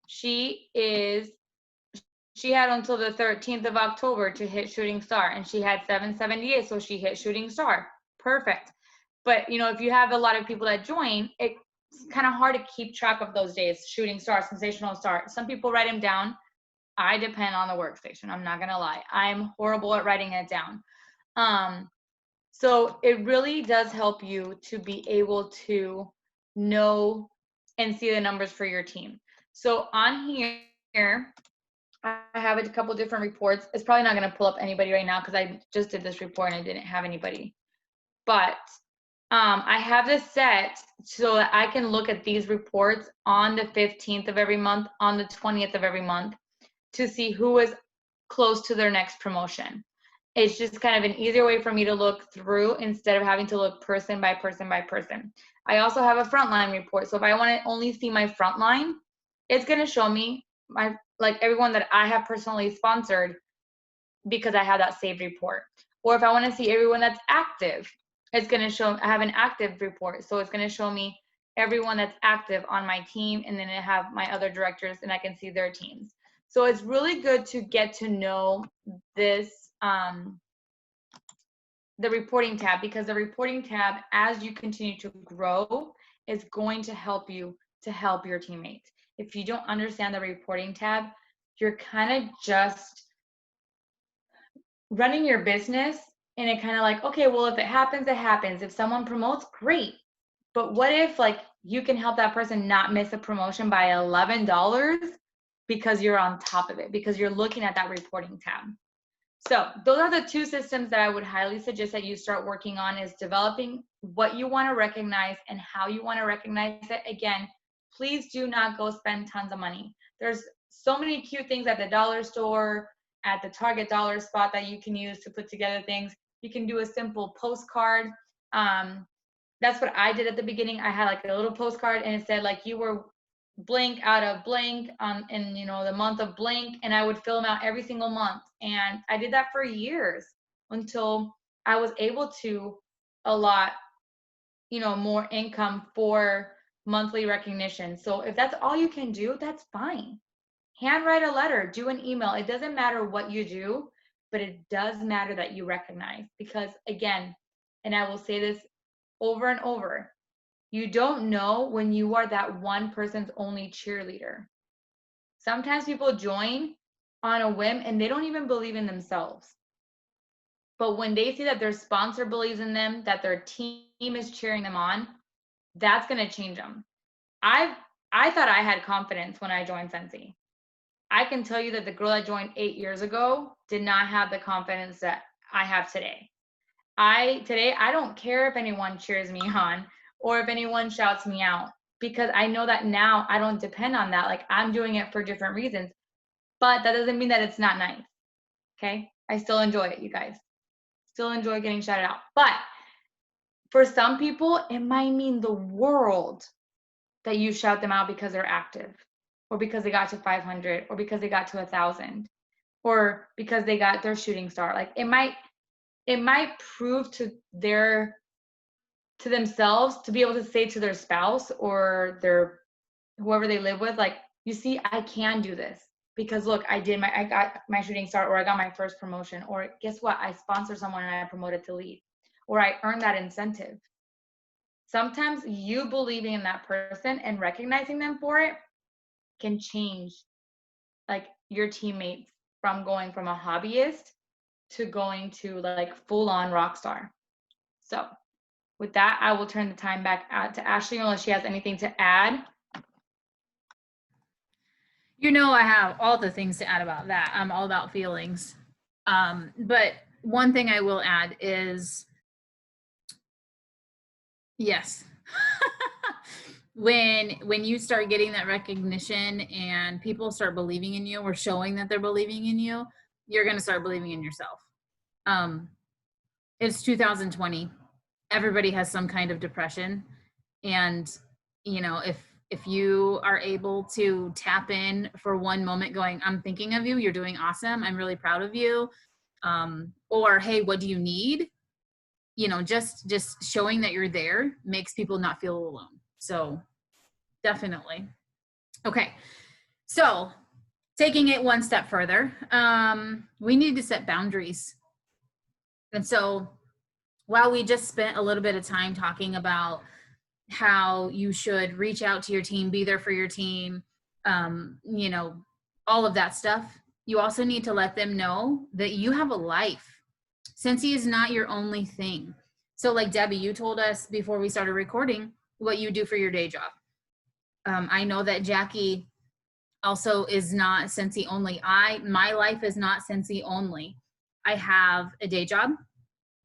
she had until the 13th of October to hit shooting star, and she had 778, so she hit shooting star. Perfect. But you know, if you have a lot of people that join, it's kind of hard to keep track of those days. Shooting star, sensational star. Some people write them down. I depend on the workstation. I'm not gonna lie. I'm horrible at writing it down. So it really does help you to be able to know and see the numbers for your team. So on here, I have a couple different reports. It's probably not going to pull up anybody right now because I just did this report and I didn't have anybody. But I have this set so that I can look at these reports on the 15th of every month, on the 20th of every month, to see who is close to their next promotion. It's just kind of an easier way for me to look through instead of having to look person by person by person. I also have a frontline report. So if I want to only see my frontline, it's going to show me my like everyone that I have personally sponsored because I have that saved report. Or if I want to see everyone that's active, it's going to show I have an active report. So it's going to show me everyone that's active on my team, and then I have my other directors and I can see their teams. So it's really good to get to know this the reporting tab, because the reporting tab, as you continue to grow, is going to help you to help your teammates. If you don't understand the reporting tab, you're kind of just running your business and it kind of like, okay, well, if it happens, it happens. If someone promotes, great. But what if like you can help that person not miss a promotion by $11 because you're on top of it, because you're looking at that reporting tab. So those are the two systems that I would highly suggest that you start working on, is developing what you want to recognize and how you want to recognize it. Again, please do not go spend tons of money. There's so many cute things at the dollar store, at the Target dollar spot that you can use to put together things. You can do a simple postcard. That's what I did at the beginning. I had like a little postcard and it said like you were blank out of blank in the month of blank, and I would fill them out every single month. And I did that for years until I was able to allot more income for monthly recognition. So if that's all you can do, that's fine. Handwrite a letter, do an email. It doesn't matter what you do, but it does matter that you recognize, because again, and I will say this over and over, you don't know when you are that one person's only cheerleader. Sometimes people join on a whim and they don't even believe in themselves. But when they see that their sponsor believes in them, that their team is cheering them on, that's going to change them. I thought I had confidence when I joined Scentsy. I can tell you that the girl that joined 8 years ago did not have the confidence that I have today. Today, I don't care if anyone cheers me on or if anyone shouts me out, because I know that now I don't depend on that. Like, I'm doing it for different reasons, but that doesn't mean that it's not nice. Okay. I still enjoy it, you guys. Still enjoy getting shouted out. But for some people, it might mean the world that you shout them out because they're active, or because they got to 500, or because they got to 1,000, or because they got their shooting star. Like it might prove to themselves to be able to say to their spouse or their whoever they live with, like, you see, I can do this because look, I got my shooting star, or I got my first promotion, or guess what, I sponsored someone and I promoted to lead, or I earned that incentive. Sometimes you believing in that person and recognizing them for it can change like your teammates from going from a hobbyist to going to like full on rock star. So with that, I will turn the time back out to Ashley unless she has anything to add. You know, I have all the things to add about that. I'm all about feelings. But one thing I will add is yes. when you start getting that recognition and people start believing in you or showing that they're believing in you, you're going to start believing in yourself. It's 2020. Everybody has some kind of depression, and you know, if you are able to tap in for one moment going, I'm thinking of you, you're doing awesome, I'm really proud of you, or hey, what do you need? You know, just showing that you're there makes people not feel alone. So definitely. Okay, so taking it one step further, we need to set boundaries. And so while we just spent a little bit of time talking about how you should reach out to your team, be there for your team, you know, all of that stuff, you also need to let them know that you have a life. Scentsy is not your only thing. So like Debbie, you told us before we started recording what you do for your day job. I know that Jackie also is not Scentsy only. My life is not Scentsy only. I have a day job.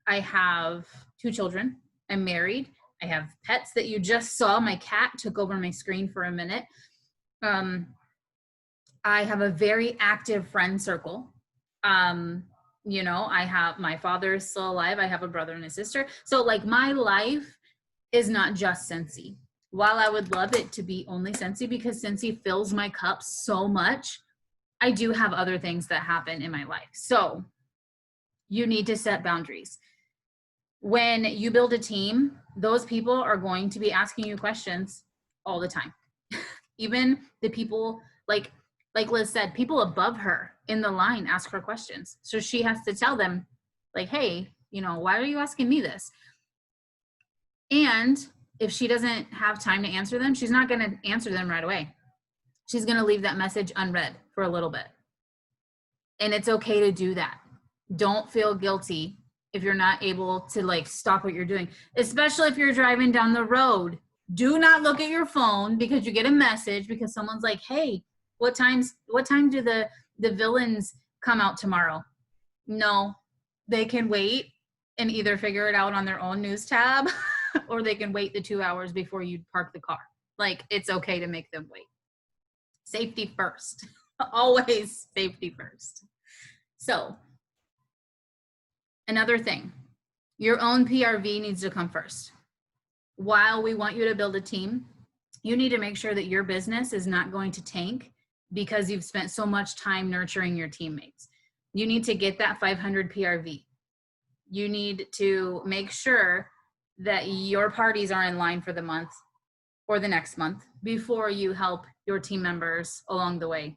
I have 2 children. I'm married. I have pets that you just saw. My cat took over my screen for a minute. I have a very active friend circle. You know, I have, my father is still alive. I have a brother and a sister. So like my life is not just Scentsy. While I would love it to be only Scentsy because Scentsy fills my cup so much, I do have other things that happen in my life. So you need to set boundaries. When you build a team, those people are going to be asking you questions all the time. Even the people, like Liz said, people above her in the line ask her questions. So she has to tell them, like, hey, you know, why are you asking me this? And if she doesn't have time to answer them, she's not going to answer them right away. She's going to leave that message unread for a little bit. And it's okay to do that. Don't feel guilty if you're not able to like stop what you're doing, especially if you're driving down the road. Do not look at your phone because you get a message because someone's like, hey, what time do the villains come out tomorrow? No, they can wait and either figure it out on their own news tab or they can wait the 2 hours before you park the car. Like, it's okay to make them wait. Safety first. Always safety first. So another thing, your own PRV needs to come first. While we want you to build a team, you need to make sure that your business is not going to tank because you've spent so much time nurturing your teammates. You need to get that 500 PRV. You need to make sure that your parties are in line for the month or the next month before you help your team members along the way.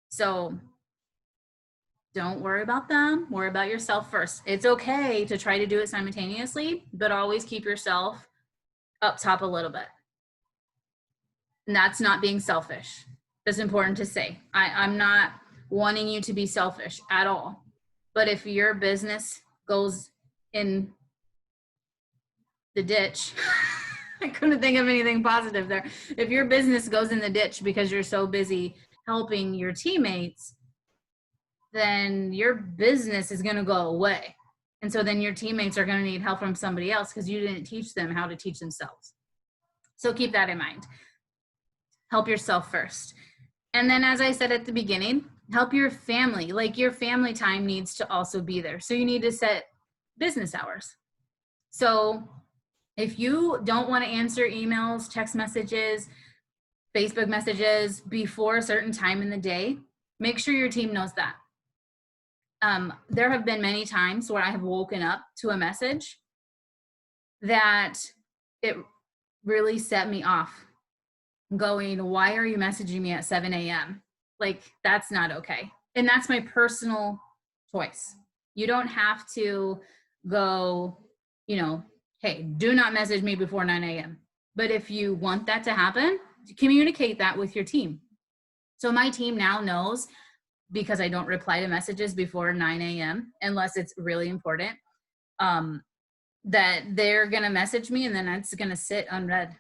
So don't worry about them, worry about yourself first. It's okay to try to do it simultaneously, but always keep yourself up top a little bit. And that's not being selfish. That's important to say. I'm not wanting you to be selfish at all. But if your business goes in the ditch, I couldn't think of anything positive there. If your business goes in the ditch because you're so busy helping your teammates, then your business is going to go away. And so then your teammates are going to need help from somebody else because you didn't teach them how to teach themselves. So keep that in mind. Help yourself first. And then, as I said at the beginning, help your family. Like, your family time needs to also be there. So you need to set business hours. So if you don't want to answer emails, text messages, Facebook messages before a certain time in the day, make sure your team knows that. There have been many times where I have woken up to a message that it really set me off, going, why are you messaging me at 7 a.m.? Like, that's not okay. And that's my personal choice. You don't have to go, you know, hey, do not message me before 9 a.m. But if you want that to happen, communicate that with your team. So my team now knows, because I don't reply to messages before 9 a.m. unless it's really important. that they're going to message me and then it's going to sit unread.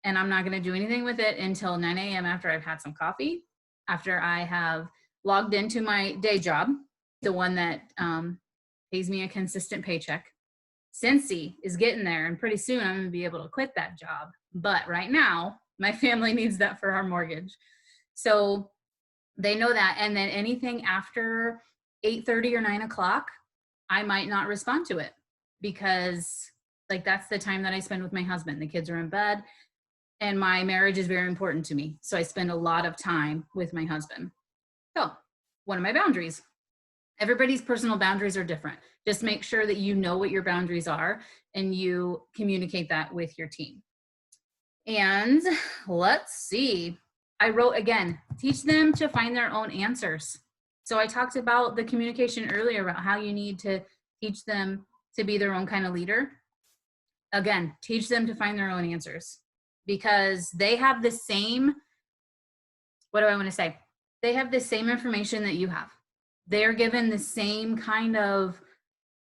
And I'm not going to do anything with it until 9 a.m. after I've had some coffee, after I have logged into my day job, the one that pays me a consistent paycheck. Cincy is getting there, and pretty soon I'm going to be able to quit that job. But right now, my family needs that for our mortgage. So they know that. And then anything after 8:30 or 9 o'clock, I might not respond to it because like that's the time that I spend with my husband. The kids are in bed and my marriage is very important to me. So I spend a lot of time with my husband. So one of my boundaries. Everybody's personal boundaries are different. Just make sure that you know what your boundaries are and you communicate that with your team. And let's see. I wrote again, teach them to find their own answers. So I talked about the communication earlier about how you need to teach them to be their own kind of leader. Again, teach them to find their own answers because they have the same, what do I want to say? They have the same information that you have. They're given the same kind of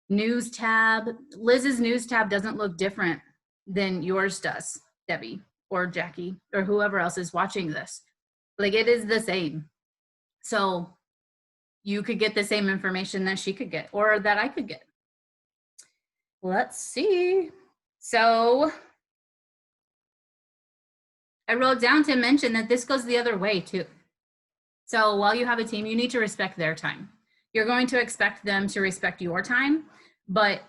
news tab. Liz's news tab doesn't look different than yours does, Debbie or Jackie or whoever else is watching this. Like it is the same. So you could get the same information that she could get or that I could get. Let's see. So I wrote down to mention that this goes the other way too. So while you have a team, you need to respect their time. You're going to expect them to respect your time, but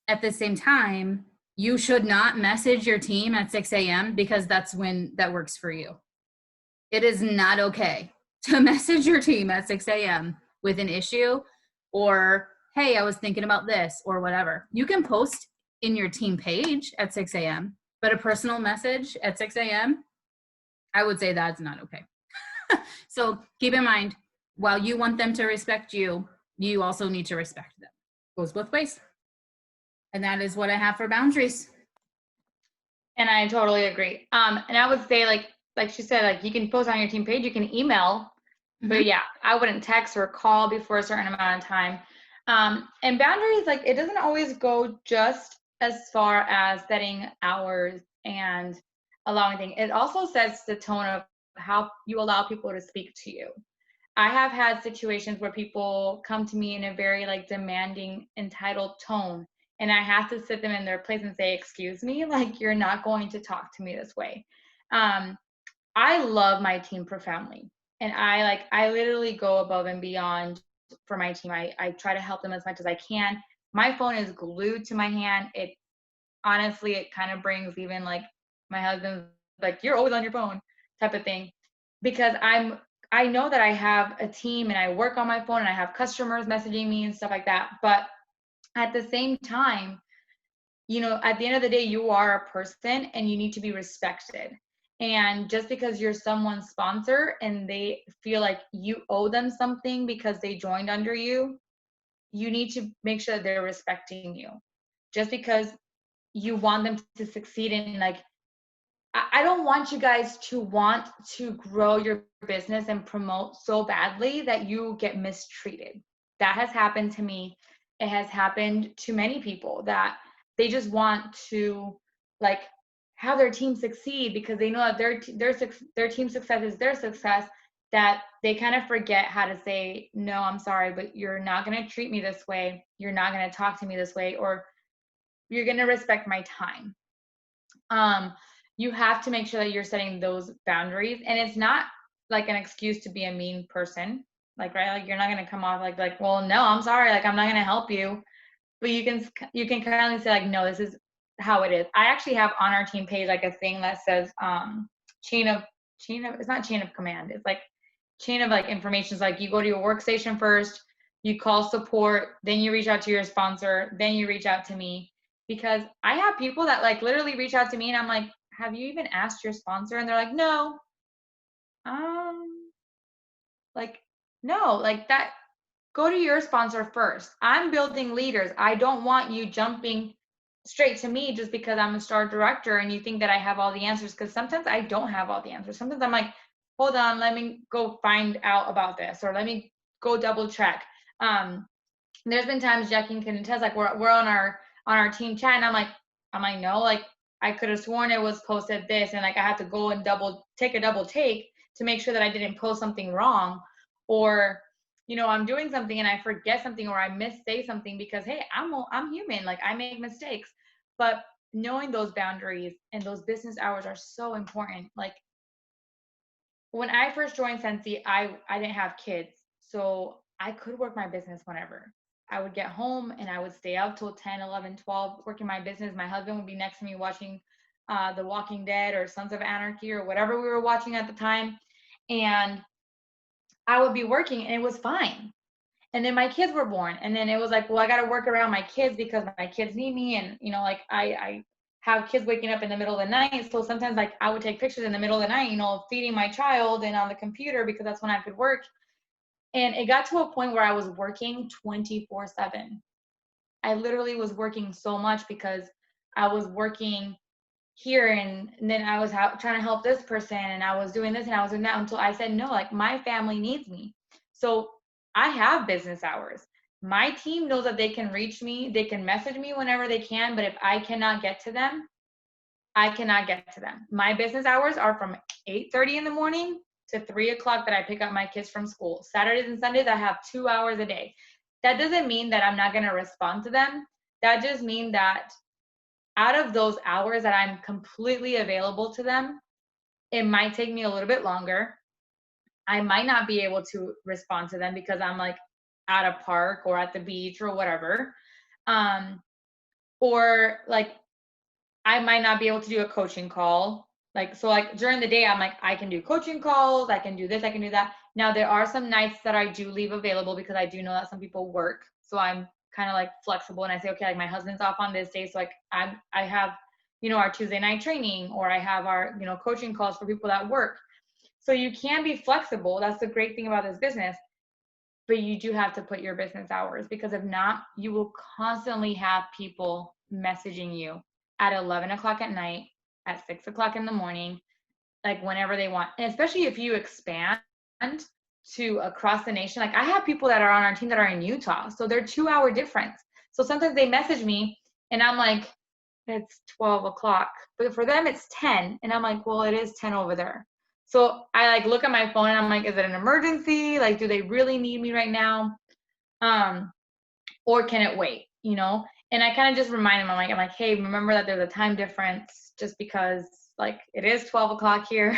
at the same time, you should not message your team at 6 a.m. because that's when that works for you. It is not okay to message your team at 6 a.m. with an issue or, hey, I was thinking about this or whatever. You can post in your team page at 6 a.m., but a personal message at 6 a.m., I would say that's not okay. So keep in mind, while you want them to respect you, you also need to respect them. Goes both ways. And that is what I have for boundaries. And I totally agree. And I would say like she said, like you can post on your team page, you can email, but yeah, I wouldn't text or call before a certain amount of time. And boundaries, like it doesn't always go just as far as setting hours and allowing things. It also sets the tone of how you allow people to speak to you. I have had situations where people come to me in a very like demanding, entitled tone, and I have to sit them in their place and say, excuse me, like you're not going to talk to me this way. I love my team profoundly. And I literally go above and beyond for my team. I try to help them as much as I can. My phone is glued to my hand. It honestly, it kind of brings even like my husband's like, you're always on your phone type of thing, because I know that I have a team and I work on my phone and I have customers messaging me and stuff like that. But at the same time, you know, at the end of the day, you are a person and you need to be respected. And just because you're someone's sponsor and they feel like you owe them something because they joined under you, you need to make sure that they're respecting you. Just because you want them to succeed in like, I don't want you guys to want to grow your business and promote so badly that you get mistreated. That has happened to me. It has happened to many people that they just want to like have their team succeed because they know that their team success is their success, that they kind of forget how to say, no, I'm sorry, but you're not going to treat me this way. You're not going to talk to me this way, or you're going to respect my time. You have to make sure that you're setting those boundaries, and it's not like an excuse to be a mean person. Like, right, like you're not going to come off like, well, no, I'm sorry, like I'm not going to help you. But you can kindly say like, no, this is how it is. I actually have on our team page like a thing that says chain of it's not chain of command, it's like chain of like information. It's like you go to your workstation first, you call support, then you reach out to your sponsor, then you reach out to me. Because I have people that like literally reach out to me and I'm like, have you even asked your sponsor? And they're like, no. Like, no, like that, go to your sponsor first. I'm building leaders. I don't want you jumping straight to me just because I'm a star director and you think that I have all the answers, because sometimes I don't have all the answers. Sometimes I'm like, hold on, let me go find out about this, or let me go double check. There's been times Jackie can attest, like we're on our on our team chat. And I'm like, no, like I could have sworn it was posted this, and like I had to go and take a double take to make sure that I didn't post something wrong, or I'm doing something and I forget something, or I missay something, because hey, I'm human, like I make mistakes. But knowing those boundaries and those business hours are so important. Like when I first joined Scentsy, I didn't have kids, so I could work my business whenever. I would get home and I would stay up till 10, 11, 12, working my business. My husband would be next to me watching The Walking Dead or Sons of Anarchy or whatever we were watching at the time. And I would be working and it was fine. And then my kids were born. And then it was like, well, I got to work around my kids because my kids need me. And, like I have kids waking up in the middle of the night. So sometimes like I would take pictures in the middle of the night, feeding my child and on the computer, because that's when I could work. And it got to a point where I was working 24/7. I literally was working so much because I was working here, and then I was trying to help this person, and I was doing this and I was doing that, until I said, no, like my family needs me. So I have business hours. My team knows that they can reach me. They can message me whenever they can, but if I cannot get to them, I cannot get to them. My business hours are from 8:30 in the morning to 3 o'clock that I pick up my kids from school. Saturdays and Sundays, I have 2 hours a day. That doesn't mean that I'm not going to respond to them. That just means that out of those hours that I'm completely available to them, it might take me a little bit longer. I might not be able to respond to them because I'm like at a park or at the beach or whatever. Or like I might not be able to do a coaching call. So during the day, I'm like, I can do coaching calls, I can do this, I can do that. Now there are some nights that I do leave available because I do know that some people work. So I'm kind of like flexible, and I say, okay, like my husband's off on this day. So like I have, our Tuesday night training, or I have our, coaching calls for people that work. So you can be flexible. That's the great thing about this business. But you do have to put your business hours, because if not, you will constantly have people messaging you at 11 o'clock at night, at 6 o'clock in the morning, like whenever they want. And especially if you expand to across the nation. Like I have people that are on our team that are in Utah, so they're 2 hour difference. So sometimes they message me and I'm like, it's 12 o'clock, but for them it's 10. And I'm like, well, it is 10 over there. So I like look at my phone and I'm like, is it an emergency? Like, do they really need me right now? Or can it wait, And I kind of just remind them, I'm like, hey, remember that there's a time difference, just because like it is 12 o'clock here,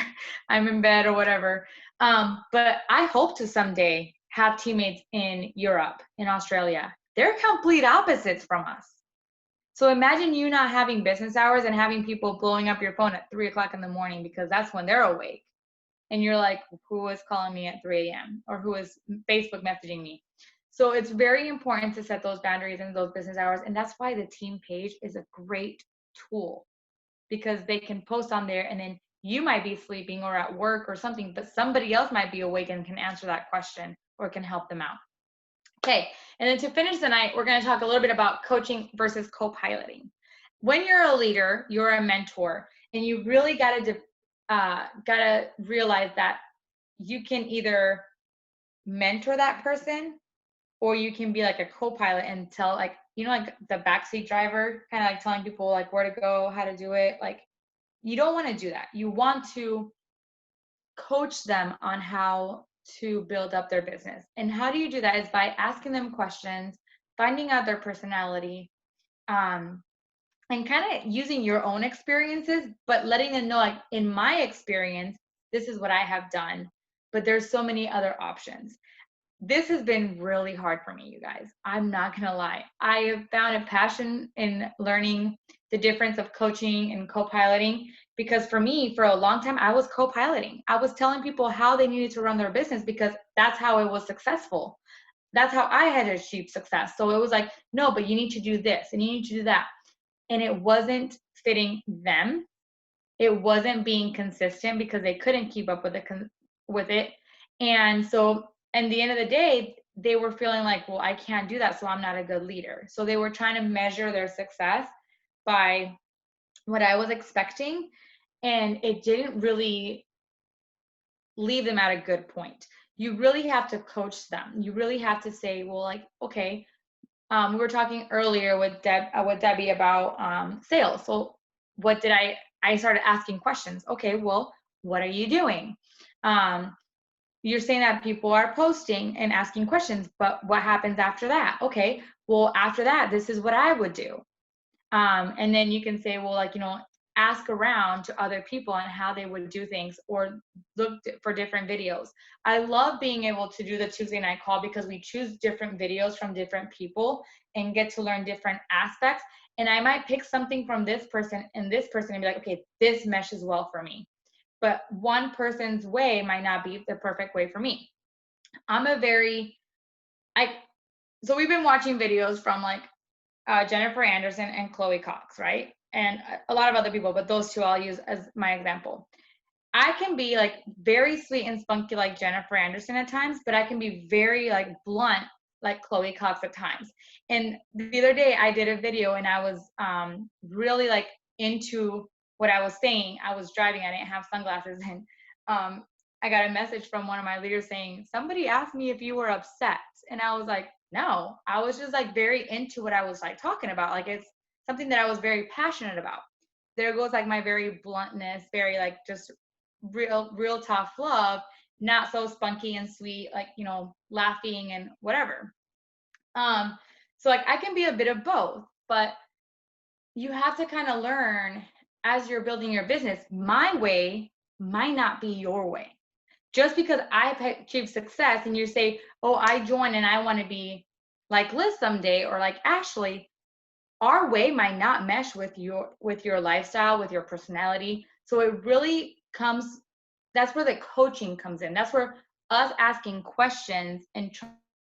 I'm in bed or whatever. But I hope to someday have teammates in Europe, in Australia. They're complete opposites from us. So imagine you not having business hours and having people blowing up your phone at 3 o'clock in the morning, because that's when they're awake. And you're like, who is calling me at 3 a.m. or who is Facebook messaging me? So it's very important to set those boundaries and those business hours. And that's why the team page is a great tool, because they can post on there, and then you might be sleeping or at work or something, but somebody else might be awake and can answer that question or can help them out. Okay, and then to finish the night, we're going to talk a little bit about coaching versus co-piloting. When you're a leader, you're a mentor, and you really got to realize that you can either mentor that person, or you can be like a co-pilot and tell, like, like the backseat driver, kind of like telling people like where to go, how to do it. Like, you don't want to do that. You want to coach them on how to build up their business. And how do you do that is by asking them questions, finding out their personality, and kind of using your own experiences, but letting them know, like, in my experience, this is what I have done, but there's so many other options. This has been really hard for me, you guys. I'm not going to lie. I have found a passion in learning the difference of coaching and co-piloting, because for me, for a long time, I was co-piloting. I was telling people how they needed to run their business because that's how it was successful. That's how I had achieved success. So it was like, no, but you need to do this and you need to do that. And it wasn't fitting them. It wasn't being consistent because they couldn't keep up with it. And so at the end of the day, they were feeling like, well, I can't do that, so I'm not a good leader. So they were trying to measure their success by what I was expecting, and it didn't really leave them at a good point. You really have to coach them. You really have to say, well, like, okay, We were talking earlier with Debbie about sales. So what did I started asking questions. Okay, well, what are you doing? Um, you're saying that people are posting and asking questions, but what happens after that? Okay, well, after that, this is what I would do. And then you can say, well, like, ask around to other people on how they would do things, or look for different videos. I love being able to do the Tuesday night call because we choose different videos from different people and get to learn different aspects. And I might pick something from this person and this person and be like, okay, this meshes well for me. But one person's way might not be the perfect way for me. I'm a very, I, so we've been watching videos from like Jennifer Anderson and Chloe Cox, right? And a lot of other people, but those two I'll use as my example. I can be like very sweet and spunky like Jennifer Anderson at times, but I can be very like blunt like Chloe Cox at times. And the other day I did a video and I was really like into what I was saying. I was driving, I didn't have sunglasses, and I got a message from one of my leaders saying, somebody asked me if you were upset. And I was like, no, I was just like very into what I was like talking about. Like it's something that I was very passionate about. There goes like my very bluntness, very like just real tough love, not so spunky and sweet, like, laughing and whatever. So like I can be a bit of both, but you have to kind of learn as you're building your business. My way might not be your way. Just because I've achieved success and you say, oh, I joined and I want to be like Liz someday, or like Ashley, our way might not mesh with your lifestyle, with your personality. So it really comes, that's where the coaching comes in. That's where us asking questions and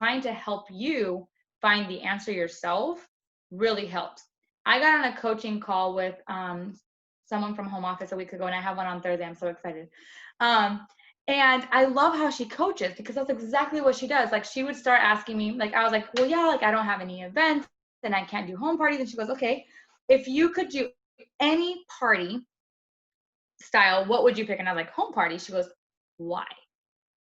trying to help you find the answer yourself really helps. I got on a coaching call with someone from home office a week ago, and I have one on Thursday. I'm so excited. And I love how she coaches, because that's exactly what she does. Like she would start asking me, like I was like, well, yeah, like I don't have any events and I can't do home parties. And she goes, okay, if you could do any party style, what would you pick? And I was like, home party. She goes, why?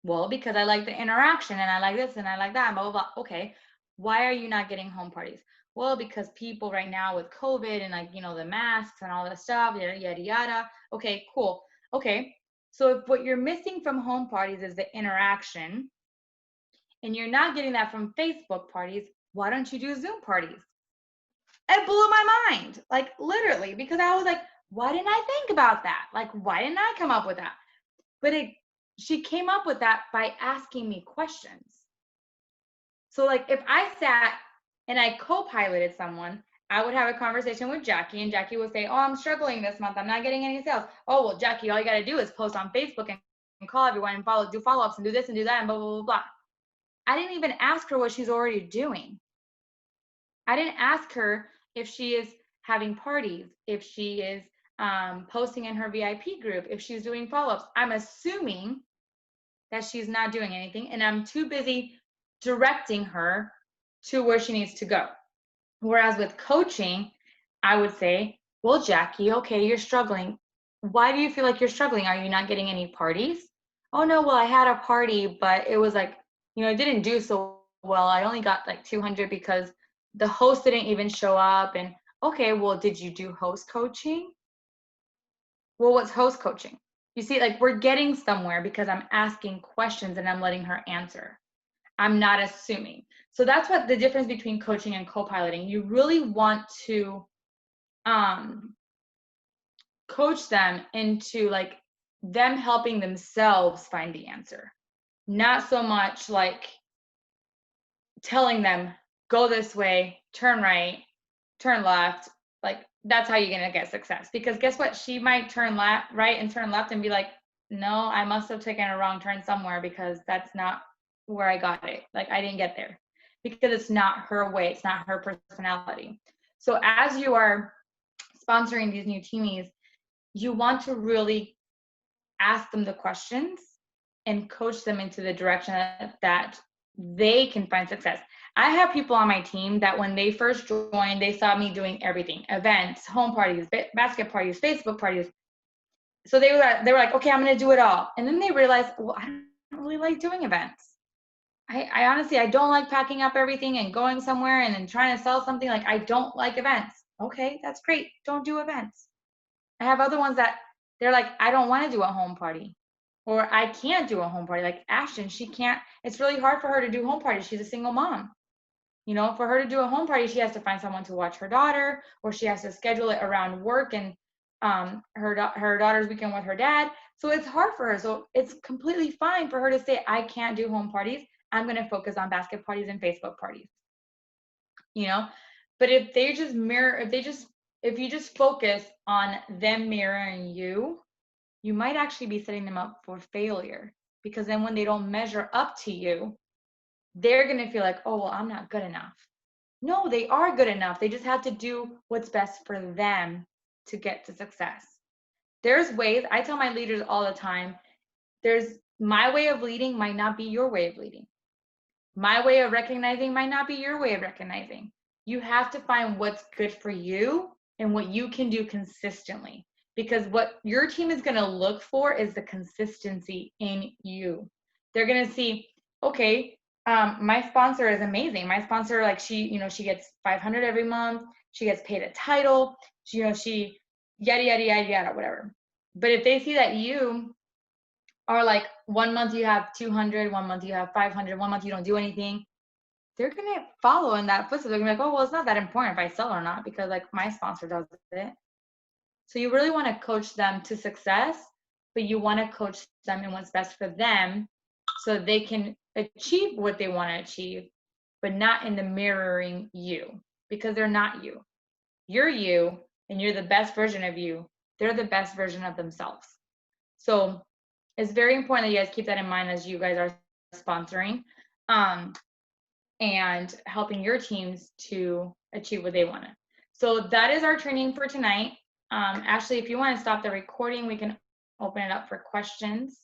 Well, because I like the interaction and I like this and I like that, and blah, blah, blah. Okay, why are you not getting home parties? Well, because people right now with COVID and like, the masks and all this stuff, yada, yada, yada. Okay, cool. Okay, so if what you're missing from home parties is the interaction, and you're not getting that from Facebook parties, why don't you do Zoom parties? It blew my mind, like literally, because I was like, why didn't I think about that? Like, why didn't I come up with that? But she came up with that by asking me questions. So like if I sat and I co-piloted someone, I would have a conversation with Jackie, and Jackie would say, oh, I'm struggling this month, I'm not getting any sales. Oh, well, Jackie, all you got to do is post on Facebook and call everyone and do follow-ups and do this and do that and blah, blah, blah, blah. I didn't even ask her what she's already doing. I didn't ask her if she is having parties, if she is posting in her VIP group, if she's doing follow-ups. I'm assuming that she's not doing anything, and I'm too busy directing her to where she needs to go. Whereas with coaching, I would say, well, Jackie, okay, you're struggling. Why do you feel like you're struggling? Are you not getting any parties? Oh, no, well, I had a party, but it was like, it didn't do so well. I only got like 200 because the host didn't even show up. And okay, well, did you do host coaching? Well, what's host coaching? You see, like we're getting somewhere because I'm asking questions and I'm letting her answer. I'm not assuming. So that's what the difference between coaching and co-piloting. You really want to coach them into like them helping themselves find the answer. Not so much like telling them, go this way, turn right, turn left. Like that's how you're going to get success. Because guess what? She might turn right and turn left and be like, no, I must have taken a wrong turn somewhere because that's not where I got it. Like I didn't get there because it's not her way. It's not her personality. So as you are sponsoring these new teamies, you want to really ask them the questions and coach them into the direction that they can find success. I have people on my team that when they first joined, they saw me doing everything: events, home parties, basket parties, Facebook parties. So they were like, okay, I'm going to do it all. And then they realized, well, I don't really like doing events. I honestly, I don't like packing up everything and going somewhere and then trying to sell something. Like, I don't like events. Okay, that's great. Don't do events. I have other ones that they're like, I don't want to do a home party, or I can't do a home party. Like Ashton, she can't, it's really hard for her to do home parties. She's a single mom. You know, for her to do a home party, she has to find someone to watch her daughter, or she has to schedule it around work and her daughter's weekend with her dad. So it's hard for her. So it's completely fine for her to say, I can't do home parties. I'm going to focus on basket parties and Facebook parties. You know, but if they just mirror, if you just focus on them mirroring you, you might actually be setting them up for failure, because then when they don't measure up to you, they're going to feel like, oh, well, I'm not good enough. No, they are good enough. They just have to do what's best for them to get to success. There's ways, I tell my leaders all the time, there's my way of leading might not be your way of leading. My way of recognizing might not be your way of recognizing. You have to find what's good for you and what you can do consistently, because what your team is going to look for is the consistency in you. They're going to see, okay, my sponsor is amazing. My sponsor, like she gets 500 every month. She gets paid a title. She yada, yada, yada, yada, whatever. But if they see that you are like, 1 month you have 200, 1 month you have 500, 1 month you don't do anything, they're going to follow in that footsteps. They're going to be like, oh, well, it's not that important if I sell or not, because like my sponsor does it. So you really want to coach them to success, but you want to coach them in what's best for them so they can achieve what they want to achieve, but not in the mirroring you, because they're not you. You're you, and you're the best version of you. They're the best version of themselves. So it's very important that you guys keep that in mind as you guys are sponsoring and helping your teams to achieve what they want. So that is our training for tonight. Ashley, if you want to stop the recording, we can open it up for questions.